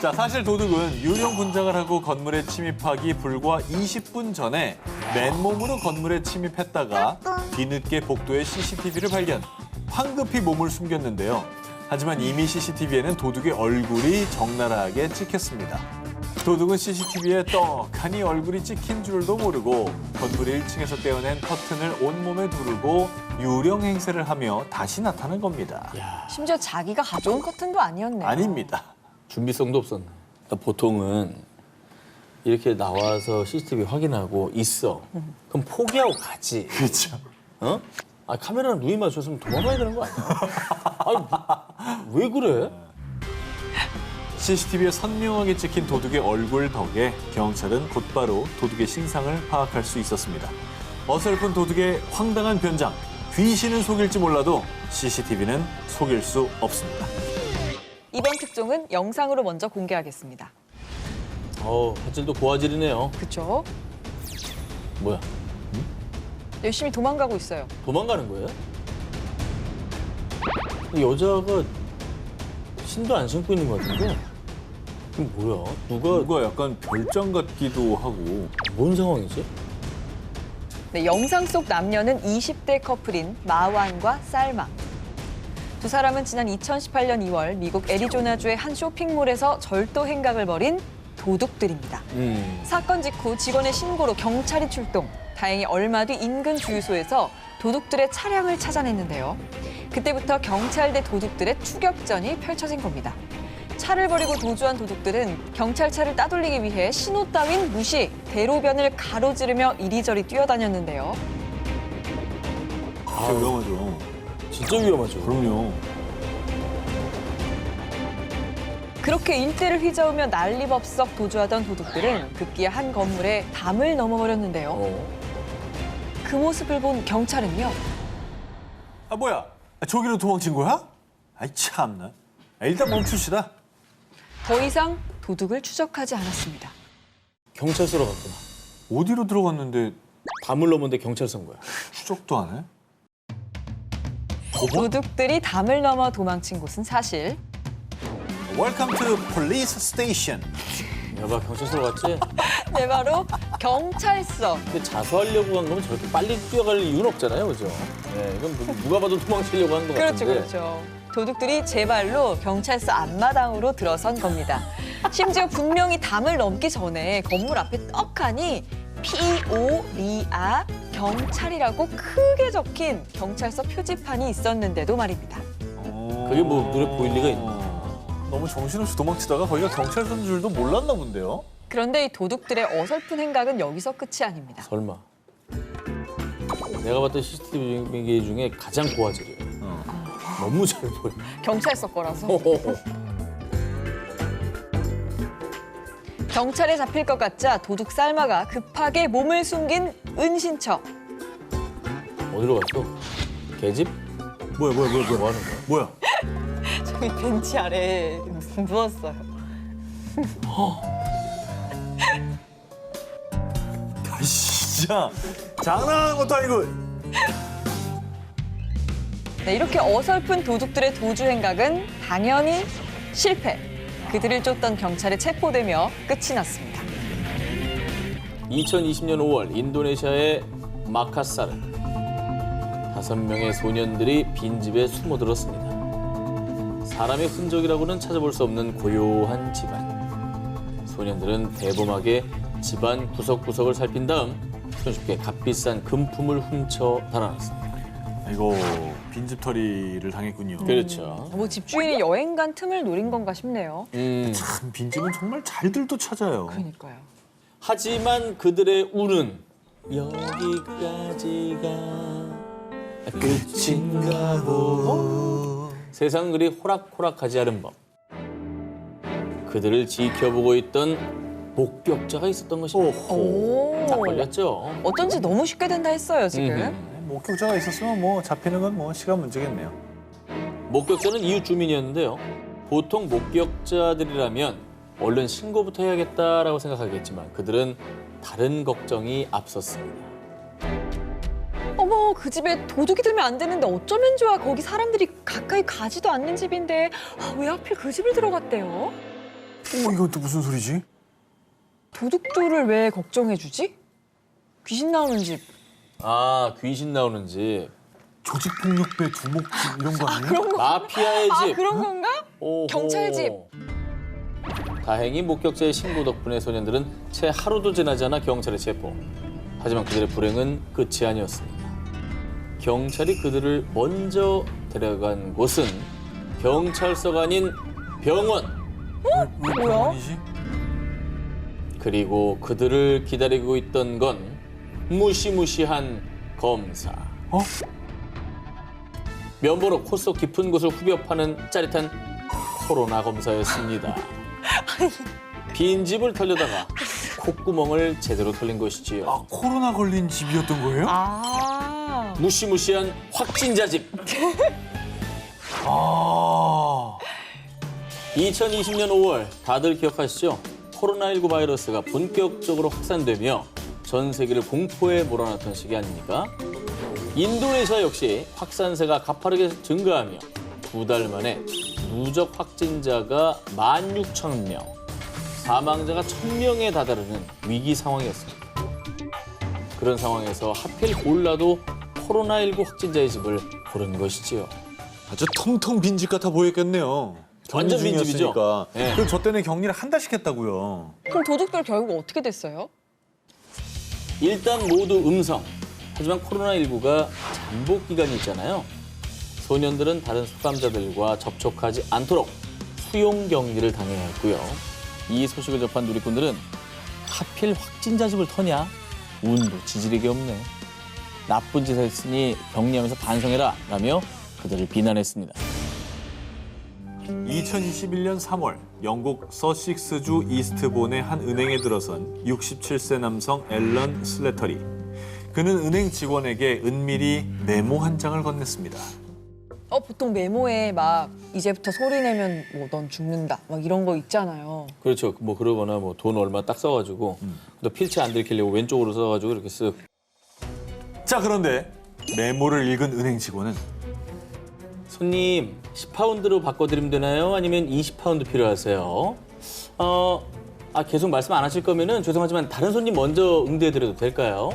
자, 사실 도둑은 유령 분장을 하고 건물에 침입하기 불과 20분 전에 맨몸으로 건물에 침입했다가 뒤늦게 복도에 CCTV를 발견. 황급히 몸을 숨겼는데요. 하지만 이미 CCTV에는 도둑의 얼굴이 적나라하게 찍혔습니다. 도둑은 CCTV에 떡하니 얼굴이 찍힌 줄도 모르고 건물 1층에서 떼어낸 커튼을 온몸에 두르고 유령 행세를 하며 다시 나타난 겁니다. 심지어 자기가 가져온 커튼도 아니었네요. 아닙니다. 준비성도 없었나. 그러니까 보통은 이렇게 나와서 CCTV 확인하고 있어. 그럼 포기하고 가지. 그렇죠. 어? 아, 카메라랑 눈이 맞췄으면 도망가야 되는 거 아니야? 아니, 왜 그래? CCTV에 선명하게 찍힌 도둑의 얼굴 덕에 경찰은 곧바로 도둑의 신상을 파악할 수 있었습니다. 어설픈 도둑의 황당한 변장, 귀신은 속일지 몰라도 CCTV는 속일 수 없습니다. 이번 특종은 영상으로 먼저 공개하겠습니다. 화질도 고화질이네요. 그쵸? 뭐야? 열심히 도망가고 있어요. 도망가는 거예요? 이 여자가 신도 안 신고 있는 것 같은데? 이게 뭐야? 누가 약간 별장 같기도 하고. 뭔 상황이지? 네, 영상 속 남녀는 20대 커플인 마완과 쌀마. 두 사람은 지난 2018년 2월 미국 애리조나주의 한 쇼핑몰에서 절도 행각을 벌인 도둑들입니다. 사건 직후 직원의 신고로 경찰이 출동. 다행히 얼마 뒤 인근 주유소에서 도둑들의 차량을 찾아냈는데요. 그때부터 경찰 대 도둑들의 추격전이 펼쳐진 겁니다. 차를 버리고 도주한 도둑들은 경찰차를 따돌리기 위해 신호 따윈 무시, 대로변을 가로지르며 이리저리 뛰어다녔는데요. 진짜 위험하죠. 진짜 위험하죠. 그럼요. 그렇게 일대를 휘저으며 난리법석 도주하던 도둑들은 급기야 한 건물에 담을 넘어버렸는데요. 그 모습을 본 경찰은요. 아, 뭐야? 저기로 도망친 거야? 아이, 참나. 일단 멈춥시다. 더 이상 도둑을 추적하지 않았습니다. 경찰서로 갔구나. 어디로 들어갔는데 담을 넘었는데 경찰서인 거야. 추적도 안 해? 도둑들이 담을 넘어 도망친 곳은 사실 Welcome to police station. 여봐, 경찰서로 갔지? 네, 바로 경찰서. 근데 자수하려고 간 거면 저렇게 빨리 뛰어갈 이유는 없잖아요, 그죠? 네, 이건 누가 봐도 도망치려고 하는 것 그렇죠, 같은데. 그렇죠. 도둑들이 제 발로 경찰서 앞마당으로 들어선 겁니다. 심지어 분명히 담을 넘기 전에 건물 앞에 떡하니 P.O.리아 경찰이라고 크게 적힌 경찰서 표지판이 있었는데도 말입니다. 그게 뭐 눈에 보일 리가 있나? 너무 정신없이 도망치다가 거기가 경찰서인 줄도 몰랐나 본데요. 그런데 이 도둑들의 어설픈 행각은 여기서 끝이 아닙니다. 설마. 내가 봤던 CCTV 중에 가장 고화질이에요. 너무 잘 보여. 경찰서 거라서. 경찰에 잡힐 것 같자 도둑 쌀마가 급하게 몸을 숨긴 은신처. 어디로 갔어? 개집? 뭐야? 뭐 하는 거야? 뭐야? 저기 벤치 아래에 누웠어요. 아, 진짜 장난하는 것도 아니고. 네, 이렇게 어설픈 도둑들의 도주 행각은 당연히 실패. 그들을 쫓던 경찰에 체포되며 끝이 났습니다. 2020년 5월 인도네시아의 마카사르. 5명의 소년들이 빈집에 숨어들었습니다. 사람의 흔적이라고는 찾아볼 수 없는 고요한 집안. 소년들은 대범하게 집안 구석구석을 살핀 다음 손쉽게 값비싼 금품을 훔쳐 달아났습니다. 이거 빈집털이를 당했군요. 그렇죠. 뭐 집주인이 여행 간 틈을 노린 건가 싶네요. 참 빈집은 정말 잘들도 찾아요. 그러니까요. 하지만 그들의 운은 여기까지가 끝인가 보. 세상은 그리 호락호락하지 않은 법. 그들을 지켜보고 있던 목격자가 있었던 것입니다. 오. 딱 걸렸죠. 어쩐지 너무 쉽게 된다 했어요, 지금. 목격자가 있었으면 뭐 잡히는 건 뭐 시간 문제겠네요. 목격자는 이웃 주민이었는데요. 보통 목격자들이라면 얼른 신고부터 해야겠다라고 생각하겠지만 그들은 다른 걱정이 앞섰습니다. 어머, 그 집에 도둑이 들면 안 되는데 어쩌면 좋아. 거기 사람들이 가까이 가지도 않는 집인데 왜 하필 그 집을 들어갔대요? 이건 또 무슨 소리지? 도둑들을 왜 걱정해주지? 귀신 나오는 집. 아, 귀신 나오는 집. 조직폭력배 두목집 이런 거 아니에요? 그런 거. 마피아의 아, 집. 그런 건가? 오호. 경찰 집. 다행히 목격자의 신고 덕분에 소년들은 채 하루도 지나지 않아 경찰에 체포. 하지만 그들의 불행은 끝이 아니었습니다. 경찰이 그들을 먼저 데려간 곳은 경찰서가 아닌 병원. 왜 뭐야? 병원이지? 그리고 그들을 기다리고 있던 건 무시무시한 검사. 어? 면보로 코 속 깊은 곳을 후벼 파는 짜릿한 코로나 검사였습니다. 빈집을 털려다가 콧구멍을 제대로 털린 것이지요. 아, 코로나 걸린 집이었던 거예요? 아. 무시무시한 확진자 집. 아. 2020년 5월 다들 기억하시죠? 코로나19 바이러스가 본격적으로 확산되며 전 세계를 공포에 몰아넣던 시기 아닙니까? 인도네시아 역시 확산세가 가파르게 증가하며 2달 만에 누적 확진자가 16,000명, 사망자가 1,000명에 다다르는 위기 상황이었습니다. 그런 상황에서 하필 골라도 코로나19 확진자의 집을 고른 것이지요. 아주 텅텅 빈 집 같아 보였겠네요. 완전 빈 집이죠? 중이었으니까. 네. 그럼 저 때는 격리를 한 달씩 했다고요. 그럼 도둑들 결국 어떻게 됐어요? 일단 모두 음성. 하지만 코로나19가 잠복 기간이 있잖아요. 소년들은 다른 수감자들과 접촉하지 않도록 수용 격리를 당해야 했고요. 이 소식을 접한 누리꾼들은 하필 확진자 집을 터냐? 운도 지지리게 없네. 나쁜 짓 했으니 격리하면서 반성해라 라며 그들을 비난했습니다. 2021년 3월 영국 서식스주 이스트본의 한 은행에 들어선 67세 남성 앨런 슬래터리. 그는 은행 직원에게 은밀히 메모 한 장을 건넸습니다. 보통 메모에 막 이제부터 소리 내면 뭐 넌 죽는다 막 이런 거 있잖아요. 그렇죠. 뭐 그러거나 뭐 돈 얼마 딱 써가지고 또 필체 안 들키려고 왼쪽으로 써가지고 이렇게 쓱. 자, 그런데 메모를 읽은 은행 직원은 손님 10파운드로 바꿔드리면 되나요? 아니면 20파운드 필요하세요? 계속 말씀 안 하실 거면은 죄송하지만 다른 손님 먼저 응대해드려도 될까요?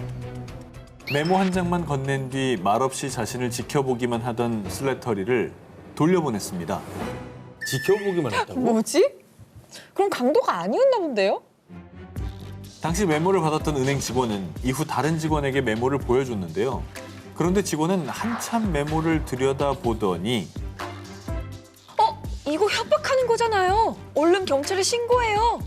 메모 한 장만 건넨 뒤 말없이 자신을 지켜보기만 하던 슬래터리를 돌려보냈습니다. 지켜보기만 했다고? 뭐지? 그럼 강도가 아니었나 본데요? 당시 메모를 받았던 은행 직원은 이후 다른 직원에게 메모를 보여줬는데요. 그런데 직원은 한참 메모를 들여다보더니 이거 협박하는 거잖아요. 얼른 경찰에 신고해요.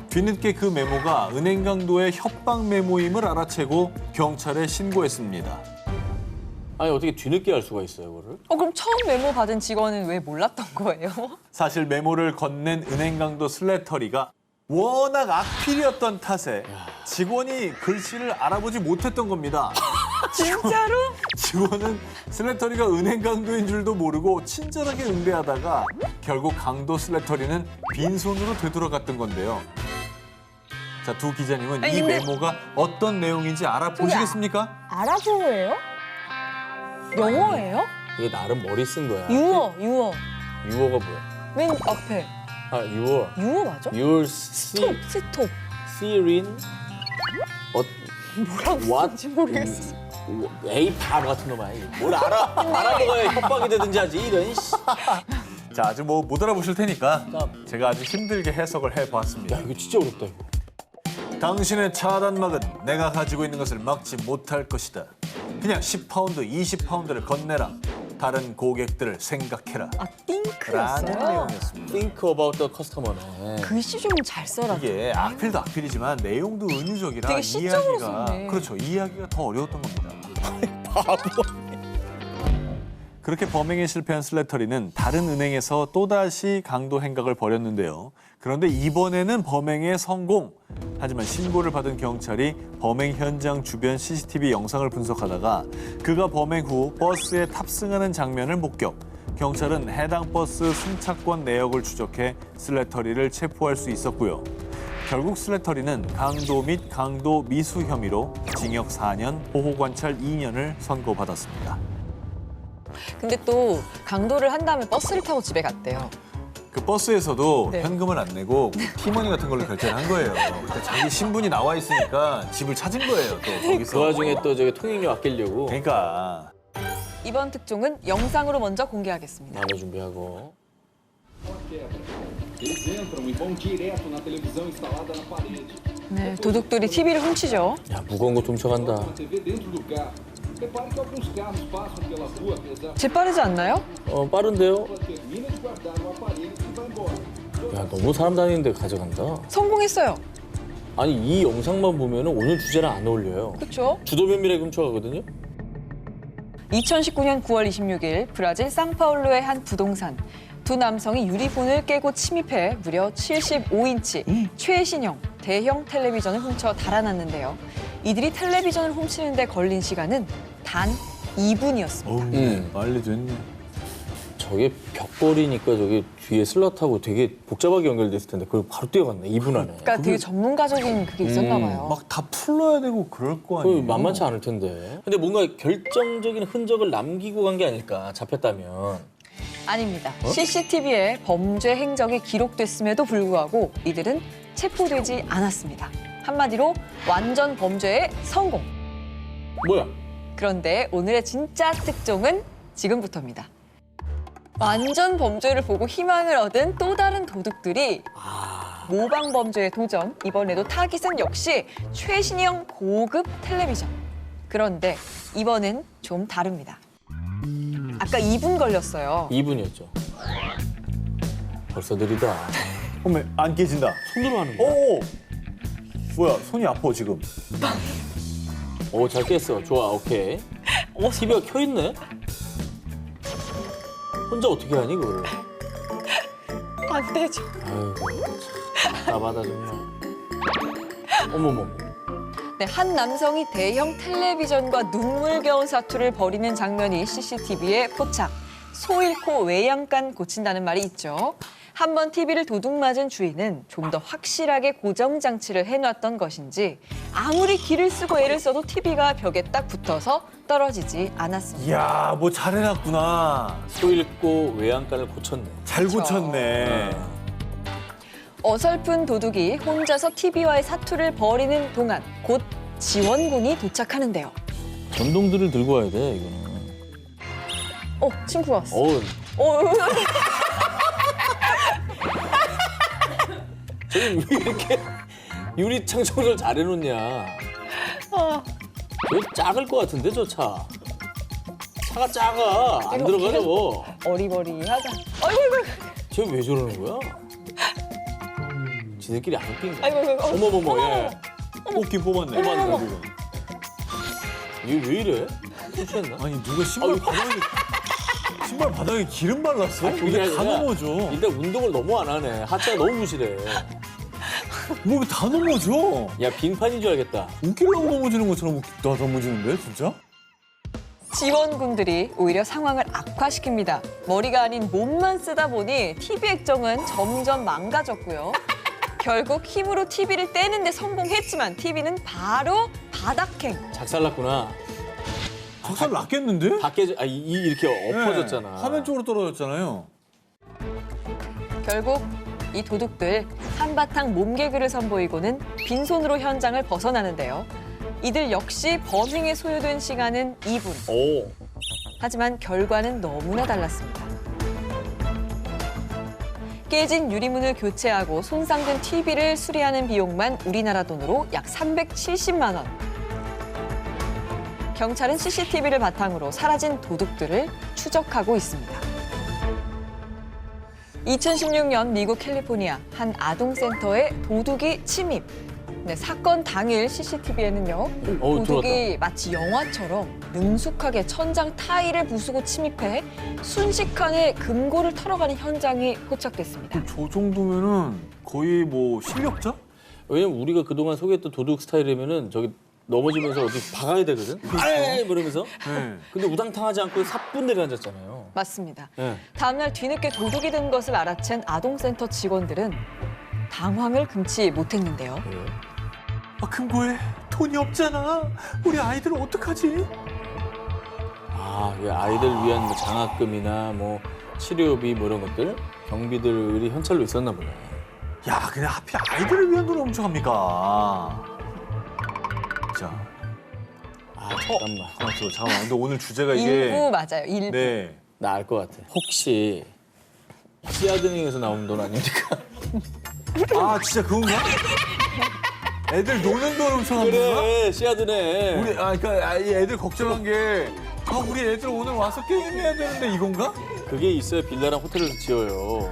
뒤늦게 그 메모가 은행 강도의 협박 메모임을 알아채고 경찰에 신고했습니다. 아니 어떻게 뒤늦게 알 수가 있어요, 그거를? 그럼 처음 메모 받은 직원은 왜 몰랐던 거예요? 사실 메모를 건넨 은행 강도 슬래터리가 워낙 악필이었던 탓에 직원이 글씨를 알아보지 못했던 겁니다. 진짜로? 직원은 슬래터리가 은행 강도인 줄도 모르고 친절하게 응대하다가 결국 강도 슬래터리는 빈손으로 되돌아갔던 건데요. 자, 두 기자님은 아니, 이 근데- 메모가 어떤 내용인지 알아보시겠습니까? 아랍어예요? 영어예요? 이게 나름 머리 쓴 거야. 유어. 유어가 뭐야? 맨 앞에. 유어. 유어 맞아? You're 스톱. seeing 뭐라고 what? 쓰는지 모르겠어. 에이 바보 같은 놈아. 뭘 알아먹어야 협박이 되든지 하지 이런. 씨. 자, 아직 뭐 못 알아보실 테니까 자. 제가 아주 힘들게 해석을 해봤습니다. 야 이거 진짜 어렵다 이거. 당신의 차단막은 내가 가지고 있는 것을 막지 못할 것이다. 그냥 10파운드, 20파운드를 건네라. 다른 고객들을 생각해라. 라는 띵크였어요? 내용이었습니다. Think about the customer네. 글씨 좀 잘 써라. 이게 악필도 악필이지만 내용도 은유적이라 되게 시적으로 이해하기가 썼네. 그렇죠. 이해하기가 더 어려웠던 겁니다. 그렇게 범행에 실패한 슬래터리는 다른 은행에서 또다시 강도 행각을 벌였는데요. 그런데 이번에는 범행에 성공. 하지만 신고를 받은 경찰이 범행 현장 주변 CCTV 영상을 분석하다가 그가 범행 후 버스에 탑승하는 장면을 목격. 경찰은 해당 버스 승차권 내역을 추적해 슬래터리를 체포할 수 있었고요. 결국 슬래터리는 강도 및 강도 미수 혐의로 징역 4년, 보호관찰 2년을 선고받았습니다. 근데 또 강도를 한 다음에 버스를 타고 집에 갔대요. 그 버스에서도 네. 현금을 안 내고 티머니 같은 걸로 결제를 한 거예요. 근데 자기 신분이 나와 있으니까 집을 찾은 거예요. 또 거기서. 그 와중에 또 저기 통행료 아끼려고 그러니까 이번 특종은 영상으로 먼저 공개하겠습니다. 나눠 준비하고. Eles entram e vão direto na televisão instalada na parede. 네, 도둑들이 TV를 훔치죠. 야, 무거운 거 훔쳐간다. Uma TV dentro do carro. Repare que alguns carros passam pela rua, apesar 재빠르지 않나요? 빠른데요? que termina de guardar o aparelho e vai embora. 야, 너무 사람 다니는데 가져간다. 성공했어요. 아니, 이 영상만 보면 오늘 주제랑 안 어울려요. 그렇죠? 주도 면밀하게 훔쳐가거든요? 2019년 9월 26일 브라질 상파울루의 한 부동산. 두 남성이 유리문을 깨고 침입해 무려 75인치 최신형 대형 텔레비전을 훔쳐 달아났는데요. 이들이 텔레비전을 훔치는 데 걸린 시간은 단 2분이었습니다. 어우, 빨리 됐네. 저게 벽걸이니까 저게 뒤에 슬롯하고 되게 복잡하게 연결됐을 텐데 그걸 바로 뛰어갔네, 2분 안에. 그러니까 되게 전문가적인 그게 있었나 봐요. 막 다 풀러야 되고 그럴 거 그 아니에요. 만만치 않을 텐데. 근데 뭔가 결정적인 흔적을 남기고 간 게 아닐까, 잡혔다면. 아닙니다. CCTV에 범죄 행적이 기록됐음에도 불구하고 이들은 체포되지 않았습니다. 한마디로 완전 범죄의 성공. 뭐야? 그런데 오늘의 진짜 특종은 지금부터입니다. 완전 범죄를 보고 희망을 얻은 또 다른 도둑들이 모방 범죄에 도전. 이번에도 타깃은 역시 최신형 고급 텔레비전. 그런데 이번엔 좀 다릅니다. 아까 2분 걸렸어요. 2분이었죠. 벌써 느리다. 어메, 안 깨진다. 손으로 하는 거야? 오! 뭐야, 손이 아파, 지금. 오, 잘 깼어. 좋아, 오케이. TV가 켜있네? 혼자 어떻게 하니, 그거를? 안 되죠. 아이고, 참 답답하다, 정말. 어머머. 네, 한 남성이 대형 텔레비전과 눈물겨운 사투를 벌이는 장면이 CCTV에 포착. 소 잃고 외양간 고친다는 말이 있죠. 한 번 TV를 도둑 맞은 주인은 좀 더 확실하게 고정 장치를 해놨던 것인지 아무리 기를 쓰고 애를 써도 TV가 벽에 딱 붙어서 떨어지지 않았습니다. 이야, 뭐 잘해놨구나. 소 잃고 외양간을 고쳤네. 잘 고쳤네. 어설픈 도둑이 혼자서 TV와의 사투를 벌이는 동안 곧 지원군이 도착하는데요. 전동들을 들고 와야 돼, 이거는. 친구 왔어. 어우, 어, 저기 왜 이렇게 유리창 청소를 잘 해놓냐. 여기 작을 것 같은데, 저 차. 차가 작아. 안 들어가, 저거. 어리버리하다. 아이고, 쟤 왜 저러는 거야? 지들끼리 안 웃긴 거야. 아이고. 어머머머, 얘. 뽑긴 뽑았네. 뽑았네. 결국은. 얘 왜 이래? 술 취했나? 아니, 누가 신발 바닥에 기름 발랐어? 그게 이게 다 아니라 넘어져. 일단 운동을 너무 안 하네. 하체가 너무 부실해. 뭐 이거 다 넘어져. 야, 빙판인 줄 알겠다. 웃기려고 넘어지는 것처럼 다 넘어지는데, 진짜? 지원군들이 오히려 상황을 악화시킵니다. 머리가 아닌 몸만 쓰다 보니 TV 액정은 점점 망가졌고요. 결국 힘으로 TV를 떼는데 성공했지만 TV는 바로 바닥행. 작살났구나. 작살 났겠는데? 다 깨져, 이렇게 엎어졌잖아. 네, 화면 쪽으로 떨어졌잖아요. 결국 이 도둑들 한바탕 몸개그를 선보이고는 빈손으로 현장을 벗어나는데요. 이들 역시 범행에 소요된 시간은 2분. 오. 하지만 결과는 너무나 달랐습니다. 깨진 유리문을 교체하고 손상된 TV를 수리하는 비용만 우리나라 돈으로 약 370만 원. 경찰은 CCTV를 바탕으로 사라진 도둑들을 추적하고 있습니다. 2016년 미국 캘리포니아 한 아동센터에 도둑이 침입. 네, 사건 당일 CCTV에는요. 도둑이 들어왔다. 마치 영화처럼 능숙하게 천장 타일을 부수고 침입해 순식간에 금고를 털어가는 현장이 포착됐습니다. 저 정도면은 거의 뭐 실력자? 왜냐면 우리가 그동안 소개했던 도둑 스타일이면은 저기 넘어지면서 어디 박아야 되거든. 아이 그러면서. 네. 근데 우당탕하지 않고 사뿐 내려앉았잖아요. 맞습니다. 네. 다음날 뒤늦게 도둑이 든 것을 알아챈 아동센터 직원들은 당황을 금치 못했는데요. 아, 금고에 돈이 없잖아. 우리 아이들 어떡하지? 아, 이게 아이들 위한 뭐 장학금이나 뭐 치료비 뭐 이런 것들 경비들이 현찰로 있었나 보네. 야, 근데 하필 아이들을 위한 돈을 엄청 합니까? 자, 아, 잠깐만. 잠깐만. 근데 오늘 주제가 이게 일부 맞아요. 일부. 네. 나 알 것 같아. 혹시 씨앗은행에서 나온 돈 아닙니까? 아, 진짜 그건가? 애들 노는 돈 엄청 한 건가? 그래, 씨앗은행. 우리 그러니까 이 애들 걱정한 게 우리 애들 오늘 와서 게임해야 되는데 이건가? 그게 있어야 빌라랑 호텔을 지어요.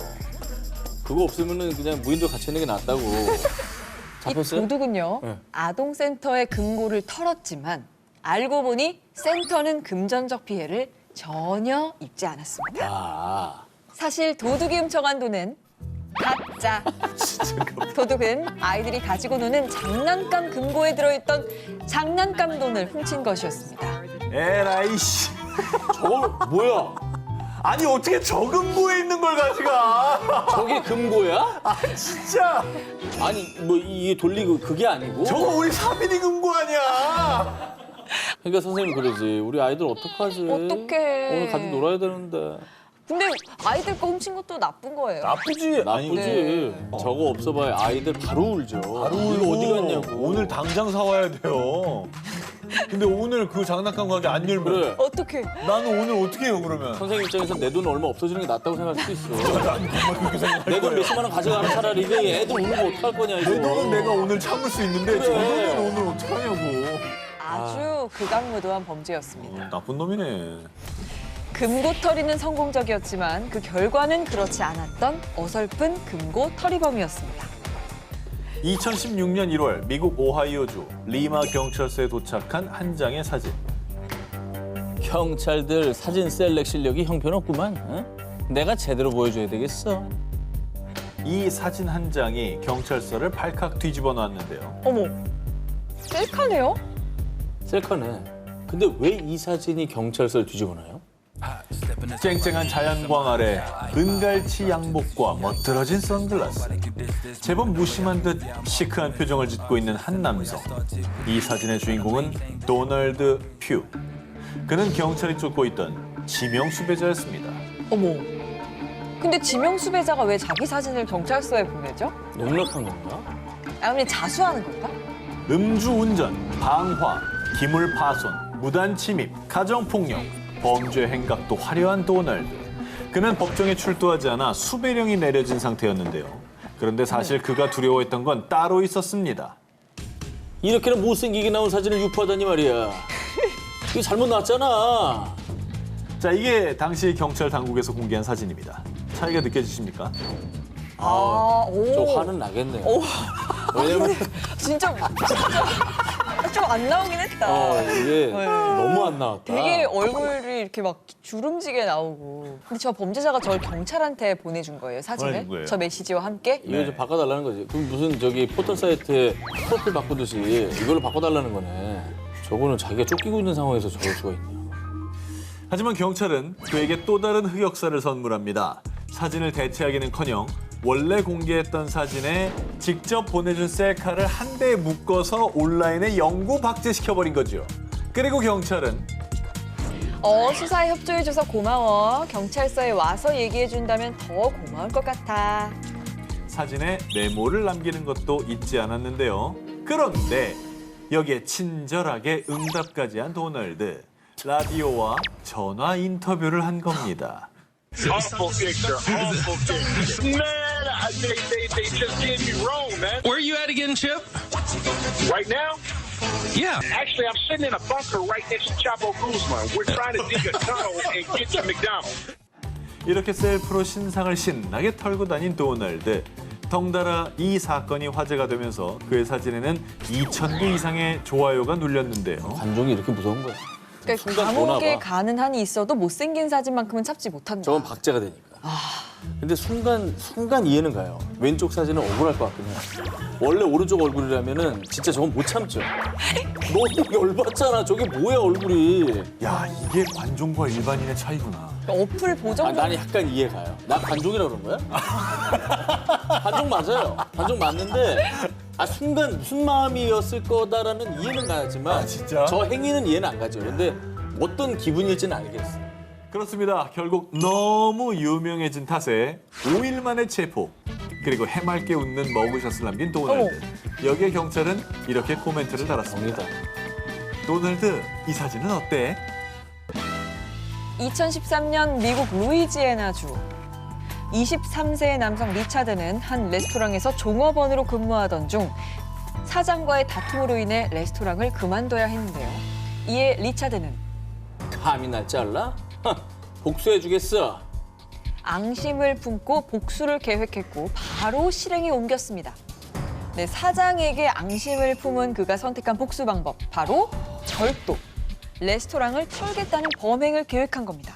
그거 없으면은 그냥 무인도 갇혀 있는 게 낫다고. 이 잡혔어요? 도둑은요. 네. 아동센터의 금고를 털었지만 알고 보니 센터는 금전적 피해를 전혀 입지 않았습니다. 아, 사실 도둑이 훔쳐간 돈은 가짜. 도둑은 아이들이 가지고 노는 장난감 금고에 들어있던 장난감 돈을 훔친 것이었습니다. 에라이 씨. 저걸 뭐야? 아니 어떻게 저금고에 있는 걸 가져가? 저게 금고야? 아 진짜. 아니 뭐 이게 돌리고 그게 아니고? 저거 우리 사빈이 금고 아니야? 그러니까 선생님 그러지. 우리 아이들 어떡하지? 어떡해. 오늘 같이 놀아야 되는데. 근데 아이들 거 훔친 것도 나쁜 거예요. 나쁘지. 나쁘지. 네. 저거 없어봐야 아이들 바로 울죠. 바로 이거 어디 갔냐고. 오늘 당장 사와야 돼요. 근데 오늘 그 장난감 가게 안 열면 그래. 어떡해. 나는 오늘 어떻게 해요 그러면? 선생님 입장에서 내 돈 얼마 없어지는 게 낫다고 생각할 수도 있어. 난 정말 그렇게 생각할 내 돈 거예요. 몇십만 원 가져가면 차라리 이게 애들 울면 어떡할 거냐 이거. 내 돈은 내가 오늘 참을 수 있는데 그래. 저 돈은 오늘 어떡하냐고. 아주 극악무도한 범죄였습니다. 나쁜 놈이네. 금고 털이는 성공적이었지만 그 결과는 그렇지 않았던 어설픈 금고 털이범이었습니다. 2016년 1월 미국 오하이오주 리마 경찰서에 도착한 한 장의 사진. 경찰들 사진 셀렉 실력이 형편없구만. 어? 내가 제대로 보여줘야 되겠어. 이 사진 한 장이 경찰서를 발칵 뒤집어 놨는데요. 어머, 셀카네요? 셀카네. 근데 왜 이 사진이 경찰서를 뒤집어놔요? 쨍쨍한 자연광 아래 은갈치 양복과 멋들어진 선글라스. 제법 무심한 듯 시크한 표정을 짓고 있는 한 남성. 이 사진의 주인공은 도널드 퓨. 그는 경찰이 쫓고 있던 지명 수배자였습니다. 어머. 근데 지명 수배자가 왜 자기 사진을 경찰서에 보내죠? 농락한 건가? 아니면 자수하는 건가? 음주운전, 방화, 기물 파손, 무단 침입, 가정폭력, 범죄 행각도 화려한 도널드. 그는 법정에 출두하지 않아 수배령이 내려진 상태였는데요. 그런데 사실 그가 두려워했던 건 따로 있었습니다. 이렇게나 못생기게 나온 사진을 유포하다니 말이야. 이거 잘못 나왔잖아. 자, 이게 당시 경찰 당국에서 공개한 사진입니다. 차이가 느껴지십니까? 오. 저 화는 나겠네요. 오. 왜냐면 진짜 좀 안 나오긴 했다. 이게 너무 안 나왔다. 되게 얼굴이 이렇게 막 주름지게 나오고. 근데 저 범죄자가 저를 경찰한테 보내준 거예요, 사진을. 보내준 거예요. 저 메시지와 함께. 이거 좀 바꿔달라는 거지. 그럼 무슨 저기 포털 사이트에 프로필 바꾸듯이 이걸로 바꿔달라는 거네. 저거는 자기가 쫓기고 있는 상황에서 저럴 수가 있냐. 하지만 경찰은 그에게 또 다른 흑역사를 선물합니다. 사진을 대체하기는커녕 원래 공개했던 사진에 직접 보내준 셀카를 한 대에 묶어서 온라인에 영구 박제시켜버린 거죠. 그리고 경찰은 수사에 협조해줘서 고마워. 경찰서에 와서 얘기해준다면 더 고마울 것 같아. 사진에 메모를 남기는 것도 잊지 않았는데요. 그런데 여기에 친절하게 응답까지 한 도널드. 라디오와 전화 인터뷰를 한 겁니다. Awful picture, awful picture. Man, they just did me wrong, man. Where are you at again, Chip? Right now, Yeah. actually, I'm sitting in a bunker right next to Chapo Guzman. We're trying to dig a tunnel and get to McDonald's. 이렇게 셀프로 신상을 신나게 털고 다닌 도널드. 덩달아 이 사건이 화제가 되면서 그의 사진에는 2,000개 이상의 좋아요가 눌렸는데요. 관종이 이렇게 무서운 거야. 그러니까 순간 감옥에 보나 봐. 가는 한이 있어도 못생긴 사진만큼은 참지 못한다. 저건 박제가 되니까. 근데 순간 이해는 가요. 왼쪽 사진은 억울할 것 같긴 해요. 원래 오른쪽 얼굴이라면은 진짜 저건 못 참죠. 너무 열받잖아. 저게 뭐야 얼굴이. 야, 이게 관종과 일반인의 차이구나. 어플 보정. 나는 약간 이해 가요. 나 관종이라 그런 거야? 관종 맞아요. 관종 맞는데 순간 무슨 마음이었을 거다라는 이해는 가지만 진짜? 저 행위는 이해는 안 가죠. 근데 어떤 기분일지는 알겠어. 그렇습니다. 결국 너무 유명해진 탓에 5일 만에 체포. 그리고 해맑게 웃는 머그샷을 남긴 도널드. 여기에 경찰은 이렇게 코멘트를 달았습니다. 도널드, 이 사진은 어때? 2013년 미국 루이지애나주 23세의 남성 리차드는 한 레스토랑에서 종업원으로 근무하던 중 사장과의 다툼으로 인해 레스토랑을 그만둬야 했는데요. 이에 리차드는 감히 날 잘라? 복수해주겠어. 앙심을 품고 복수를 계획했고 바로 실행에 옮겼습니다. 네, 사장에게 앙심을 품은 그가 선택한 복수 방법, 바로 절도. 레스토랑을 털겠다는 범행을 계획한 겁니다.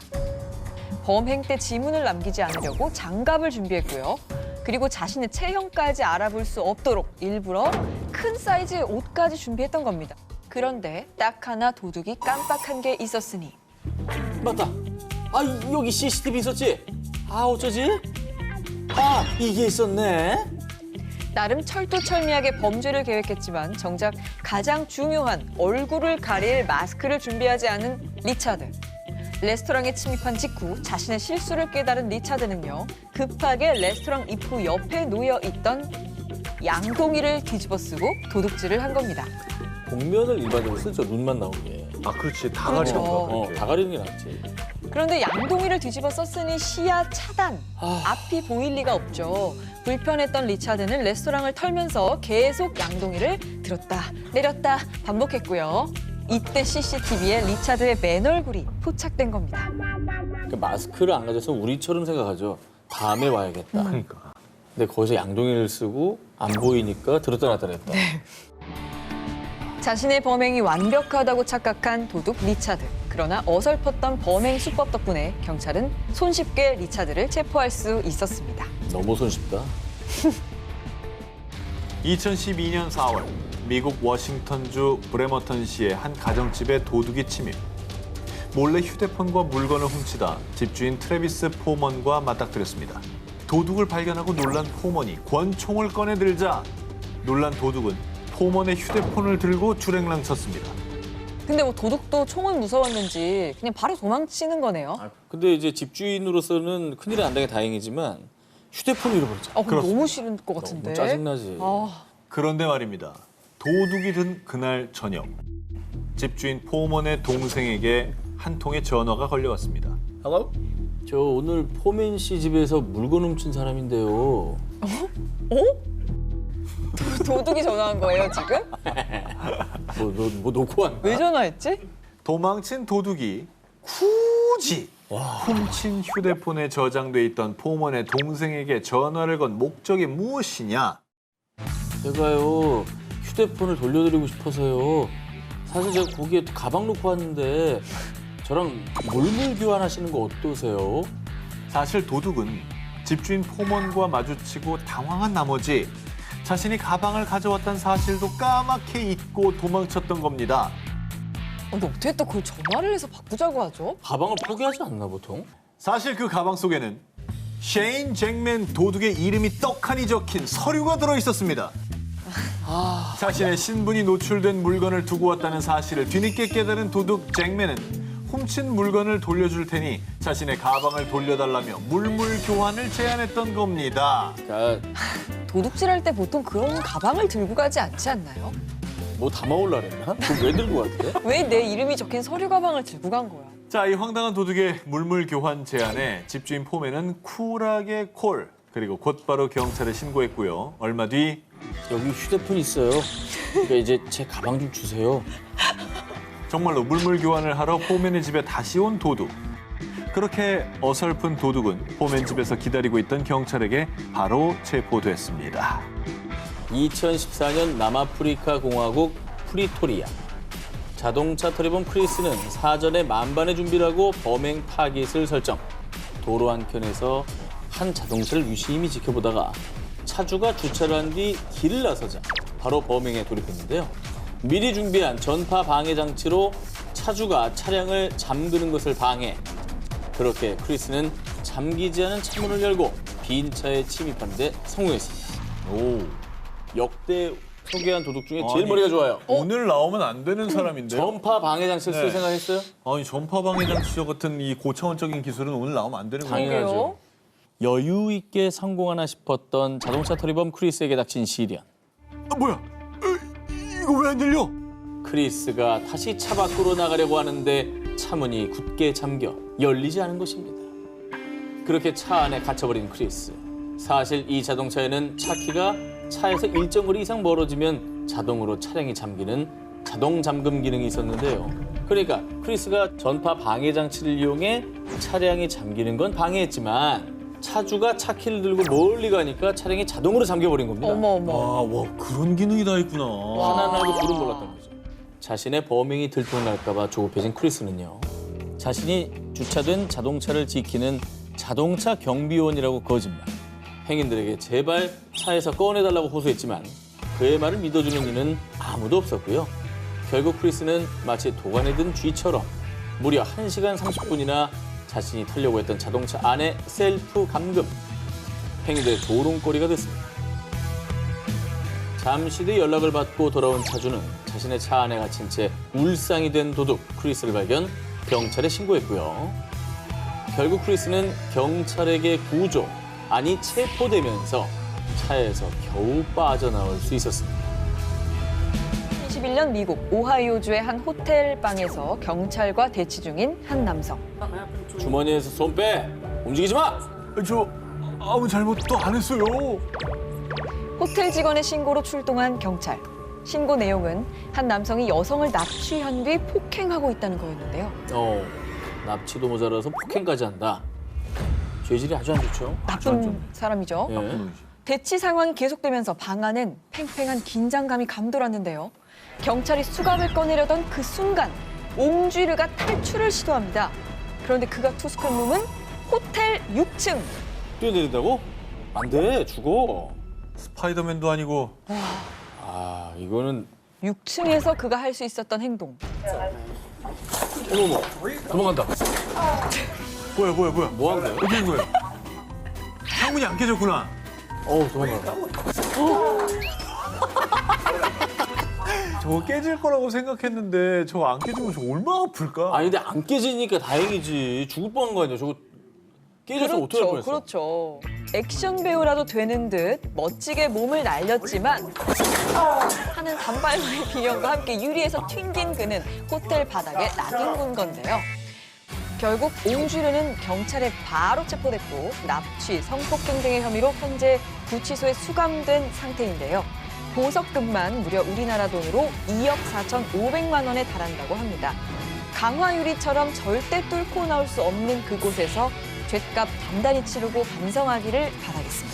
범행 때 지문을 남기지 않으려고 장갑을 준비했고요. 그리고 자신의 체형까지 알아볼 수 없도록 일부러 큰 사이즈의 옷까지 준비했던 겁니다. 그런데 딱 하나 도둑이 깜빡한 게 있었으니. 맞다. 여기 CCTV 있었지? 어쩌지? 이게 있었네. 나름 철두철미하게 범죄를 계획했지만 정작 가장 중요한 얼굴을 가릴 마스크를 준비하지 않은 리차드. 레스토랑에 침입한 직후 자신의 실수를 깨달은 리차드는요. 급하게 레스토랑 입구 옆에 놓여 있던 양동이를 뒤집어 쓰고 도둑질을 한 겁니다. 복면을 일반적으로 쓰죠. 눈만 나오게. 그렇지. 다 그렇죠. 가리는 거. 다 가리는 게 낫지. 그런데 양동이를 뒤집어 썼으니 시야 차단. 앞이 보일 리가 없죠. 불편했던 리차드는 레스토랑을 털면서 계속 양동이를 들었다 내렸다 반복했고요. 이때 CCTV에 리차드의 맨 얼굴이 포착된 겁니다. 그러니까 마스크를 안 가져서 우리처럼 생각하죠. 다음에 와야겠다. 그러니까. 근데 거기서 양동이를 쓰고 안 보이니까 들었다 놨다 했다. 자신의 범행이 완벽하다고 착각한 도둑 리차드. 그러나 어설펐던 범행 수법 덕분에 경찰은 손쉽게 리차드를 체포할 수 있었습니다. 너무 손쉽다. 2012년 4월 미국 워싱턴주 브레머턴시의 한 가정집에 도둑이 침입. 몰래 휴대폰과 물건을 훔치다 집주인 트래비스 포먼과 맞닥뜨렸습니다. 도둑을 발견하고 놀란 포먼이 권총을 꺼내 들자 놀란 도둑은 포먼의 휴대폰을 들고 줄행랑 쳤습니다. 근데 뭐 도둑도 총은 무서웠는지 그냥 바로 도망치는 거네요. 근데 이제 집주인으로서는 큰일이 안 당해 다행이지만 휴대폰을 잃어버렸잖아. 그럼 너무 싫은 것 같은데. 너무 짜증나지. 그런데 말입니다. 도둑이 든 그날 저녁 집주인 포먼의 동생에게 한 통의 전화가 걸려왔습니다. Hello? 저 오늘 포맨 씨 집에서 물건 훔친 사람인데요. 도둑이 전화한 거예요, 지금? 뭐 놓고 왔나? 왜 전화했지? 도망친 도둑이 굳이 훔친 휴대폰에 저장돼 있던 포먼의 동생에게 전화를 건 목적이 무엇이냐? 제가요 휴대폰을 돌려드리고 싶어서요. 사실 제가 거기에 가방 놓고 왔는데 저랑 물물 교환하시는 거 어떠세요? 사실 도둑은 집주인 포먼과 마주치고 당황한 나머지 자신이 가방을 가져왔다는 사실도 까맣게 잊고 도망쳤던 겁니다. 근데 어떻게 또 그걸 전화를 해서 바꾸자고 하죠? 가방을 포기하지 않나 보통? 사실 그 가방 속에는 셰인 잭맨 도둑의 이름이 떡하니 적힌 서류가 들어 있었습니다. 자신의 신분이 노출된 물건을 두고 왔다는 사실을 뒤늦게 깨달은 도둑 잭맨은 훔친 물건을 돌려줄 테니 자신의 가방을 돌려달라며 물물 교환을 제안했던 겁니다. 그러니까 도둑질할 때 보통 그런 가방을 들고 가지 않지 않나요? 뭐 담아올라 그랬나? 그걸 왜 들고 왔대? 왜 내 이름이 적힌 서류 가방을 들고 간 거야? 자, 이 황당한 도둑의 물물 교환 제안에 집주인 포맨은 쿨하게 콜, 그리고 곧바로 경찰에 신고했고요. 얼마 뒤 여기 휴대폰 있어요. 그러니까 이제 제 가방 좀 주세요. 정말로 물물 교환을 하러 포맨의 집에 다시 온 도둑. 그렇게 어설픈 도둑은 포맨 집에서 기다리고 있던 경찰에게 바로 체포됐습니다. 2014년 남아프리카 공화국 프리토리아. 자동차 털이본 프리스는 사전에 만반의 준비를 하고 범행 타깃을 설정. 도로 한켠에서 한 자동차를 유심히 지켜보다가 차주가 주차를 한 뒤 길을 나서자 바로 범행에 돌입했는데요. 미리 준비한 전파 방해 장치로 차주가 차량을 잠그는 것을 방해. 그렇게 크리스는 잠기지 않은 차문을 열고 빈 차에 침입하는 데 성공했습니다. 오. 역대 소개한 도둑 중에 제일 아니, 머리가 좋아요. 오늘 나오면 안 되는 사람인데요. 전파 방해 장치를 쓸 네. 생각했어요? 아니 전파 방해 장치 같은 이 고차원적인 기술은 오늘 나오면 안 되는 거예요. 당연하죠. 여유 있게 성공하나 싶었던 자동차 터리범 크리스에게 닥친 시련. 아, 뭐야? 이거 왜 안 열려? 크리스가 다시 차 밖으로 나가려고 하는데 차문이 굳게 잠겨 열리지 않은 것입니다. 그렇게 차 안에 갇혀버린 크리스. 사실 이 자동차에는 차 키가 차에서 일정 거리 이상 멀어지면 자동으로 차량이 잠기는 자동 잠금 기능이 있었는데요. 그러니까 크리스가 전파 방해 장치를 이용해 차량이 잠기는 건 방해했지만 차주가 차 키를 들고 멀리 가니까 차량이 자동으로 잠겨버린 겁니다. 어머 어머. 아, 와 그런 기능이 다 있구나. 하나는 알고 둘은 몰랐던 거죠. 자신의 범행이 들통날까 봐 조급해진 크리스는요. 자신이 주차된 자동차를 지키는 자동차 경비원이라고 거짓말. 행인들에게 제발 차에서 꺼내달라고 호소했지만 그의 말을 믿어주는 이는 아무도 없었고요. 결국 크리스는 마치 도관에 든 쥐처럼 무려 1시간 30분이나 자신이 타려고 했던 자동차 안에 셀프 감금. 행인들의 조롱거리가 됐습니다. 잠시 뒤 연락을 받고 돌아온 차주는 자신의 차 안에 갇힌 채 울상이 된 도둑 크리스를 발견, 경찰에 신고했고요. 결국 크리스는 경찰에게 구조, 아니 체포되면서 차에서 겨우 빠져나올 수 있었습니다. 2021년 미국 오하이오주의 한 호텔 방에서 경찰과 대치 중인 한 남성. 주머니에서 손 빼! 움직이지 마! 저 아무 잘못도 안 했어요. 호텔 직원의 신고로 출동한 경찰. 신고 내용은 한 남성이 여성을 납치한 뒤 폭행하고 있다는 거였는데요. 납치도 모자라서 폭행까지 한다. 죄질이 아주 안 좋죠. 나쁜 사람이죠. 예. 대치 상황이 계속되면서 방 안엔 팽팽한 긴장감이 감돌았는데요. 경찰이 수갑을 꺼내려던 그 순간 옹쥐르가 탈출을 시도합니다. 그런데 그가 투숙한 몸은 호텔 6층. 뛰어내린다고? 안 돼, 죽어. 스파이더맨도 아니고. 아, 이거는 6층에서 그가 할 수 있었던 행동. 어머머, 도망간다. 뭐야? 뭐 하는 거야? 어디 있는 거야? 창문이 안 깨졌구나. 도망간다. 저거 깨질 거라고 생각했는데 저거 안 깨지면 저거 얼마나 아플까? 아니, 근데 안 깨지니까 다행이지. 죽을 뻔한 거 아니야. 저거 깨져서 어떻게 할 뻔했어? 그렇죠. 액션 배우라도 되는 듯 멋지게 몸을 날렸지만 하는 단발머리 비명과 함께 유리에서 튕긴 그는 호텔 바닥에 낙인 군 건데요. 결국 옹쥐르는 경찰에 바로 체포됐고 납치, 성폭행 등의 혐의로 현재 구치소에 수감된 상태인데요. 보석금만 무려 우리나라 돈으로 2억 4,500만 원에 달한다고 합니다. 강화유리처럼 절대 뚫고 나올 수 없는 그곳에서 죗값 단단히 치르고 반성하기를 바라겠습니다.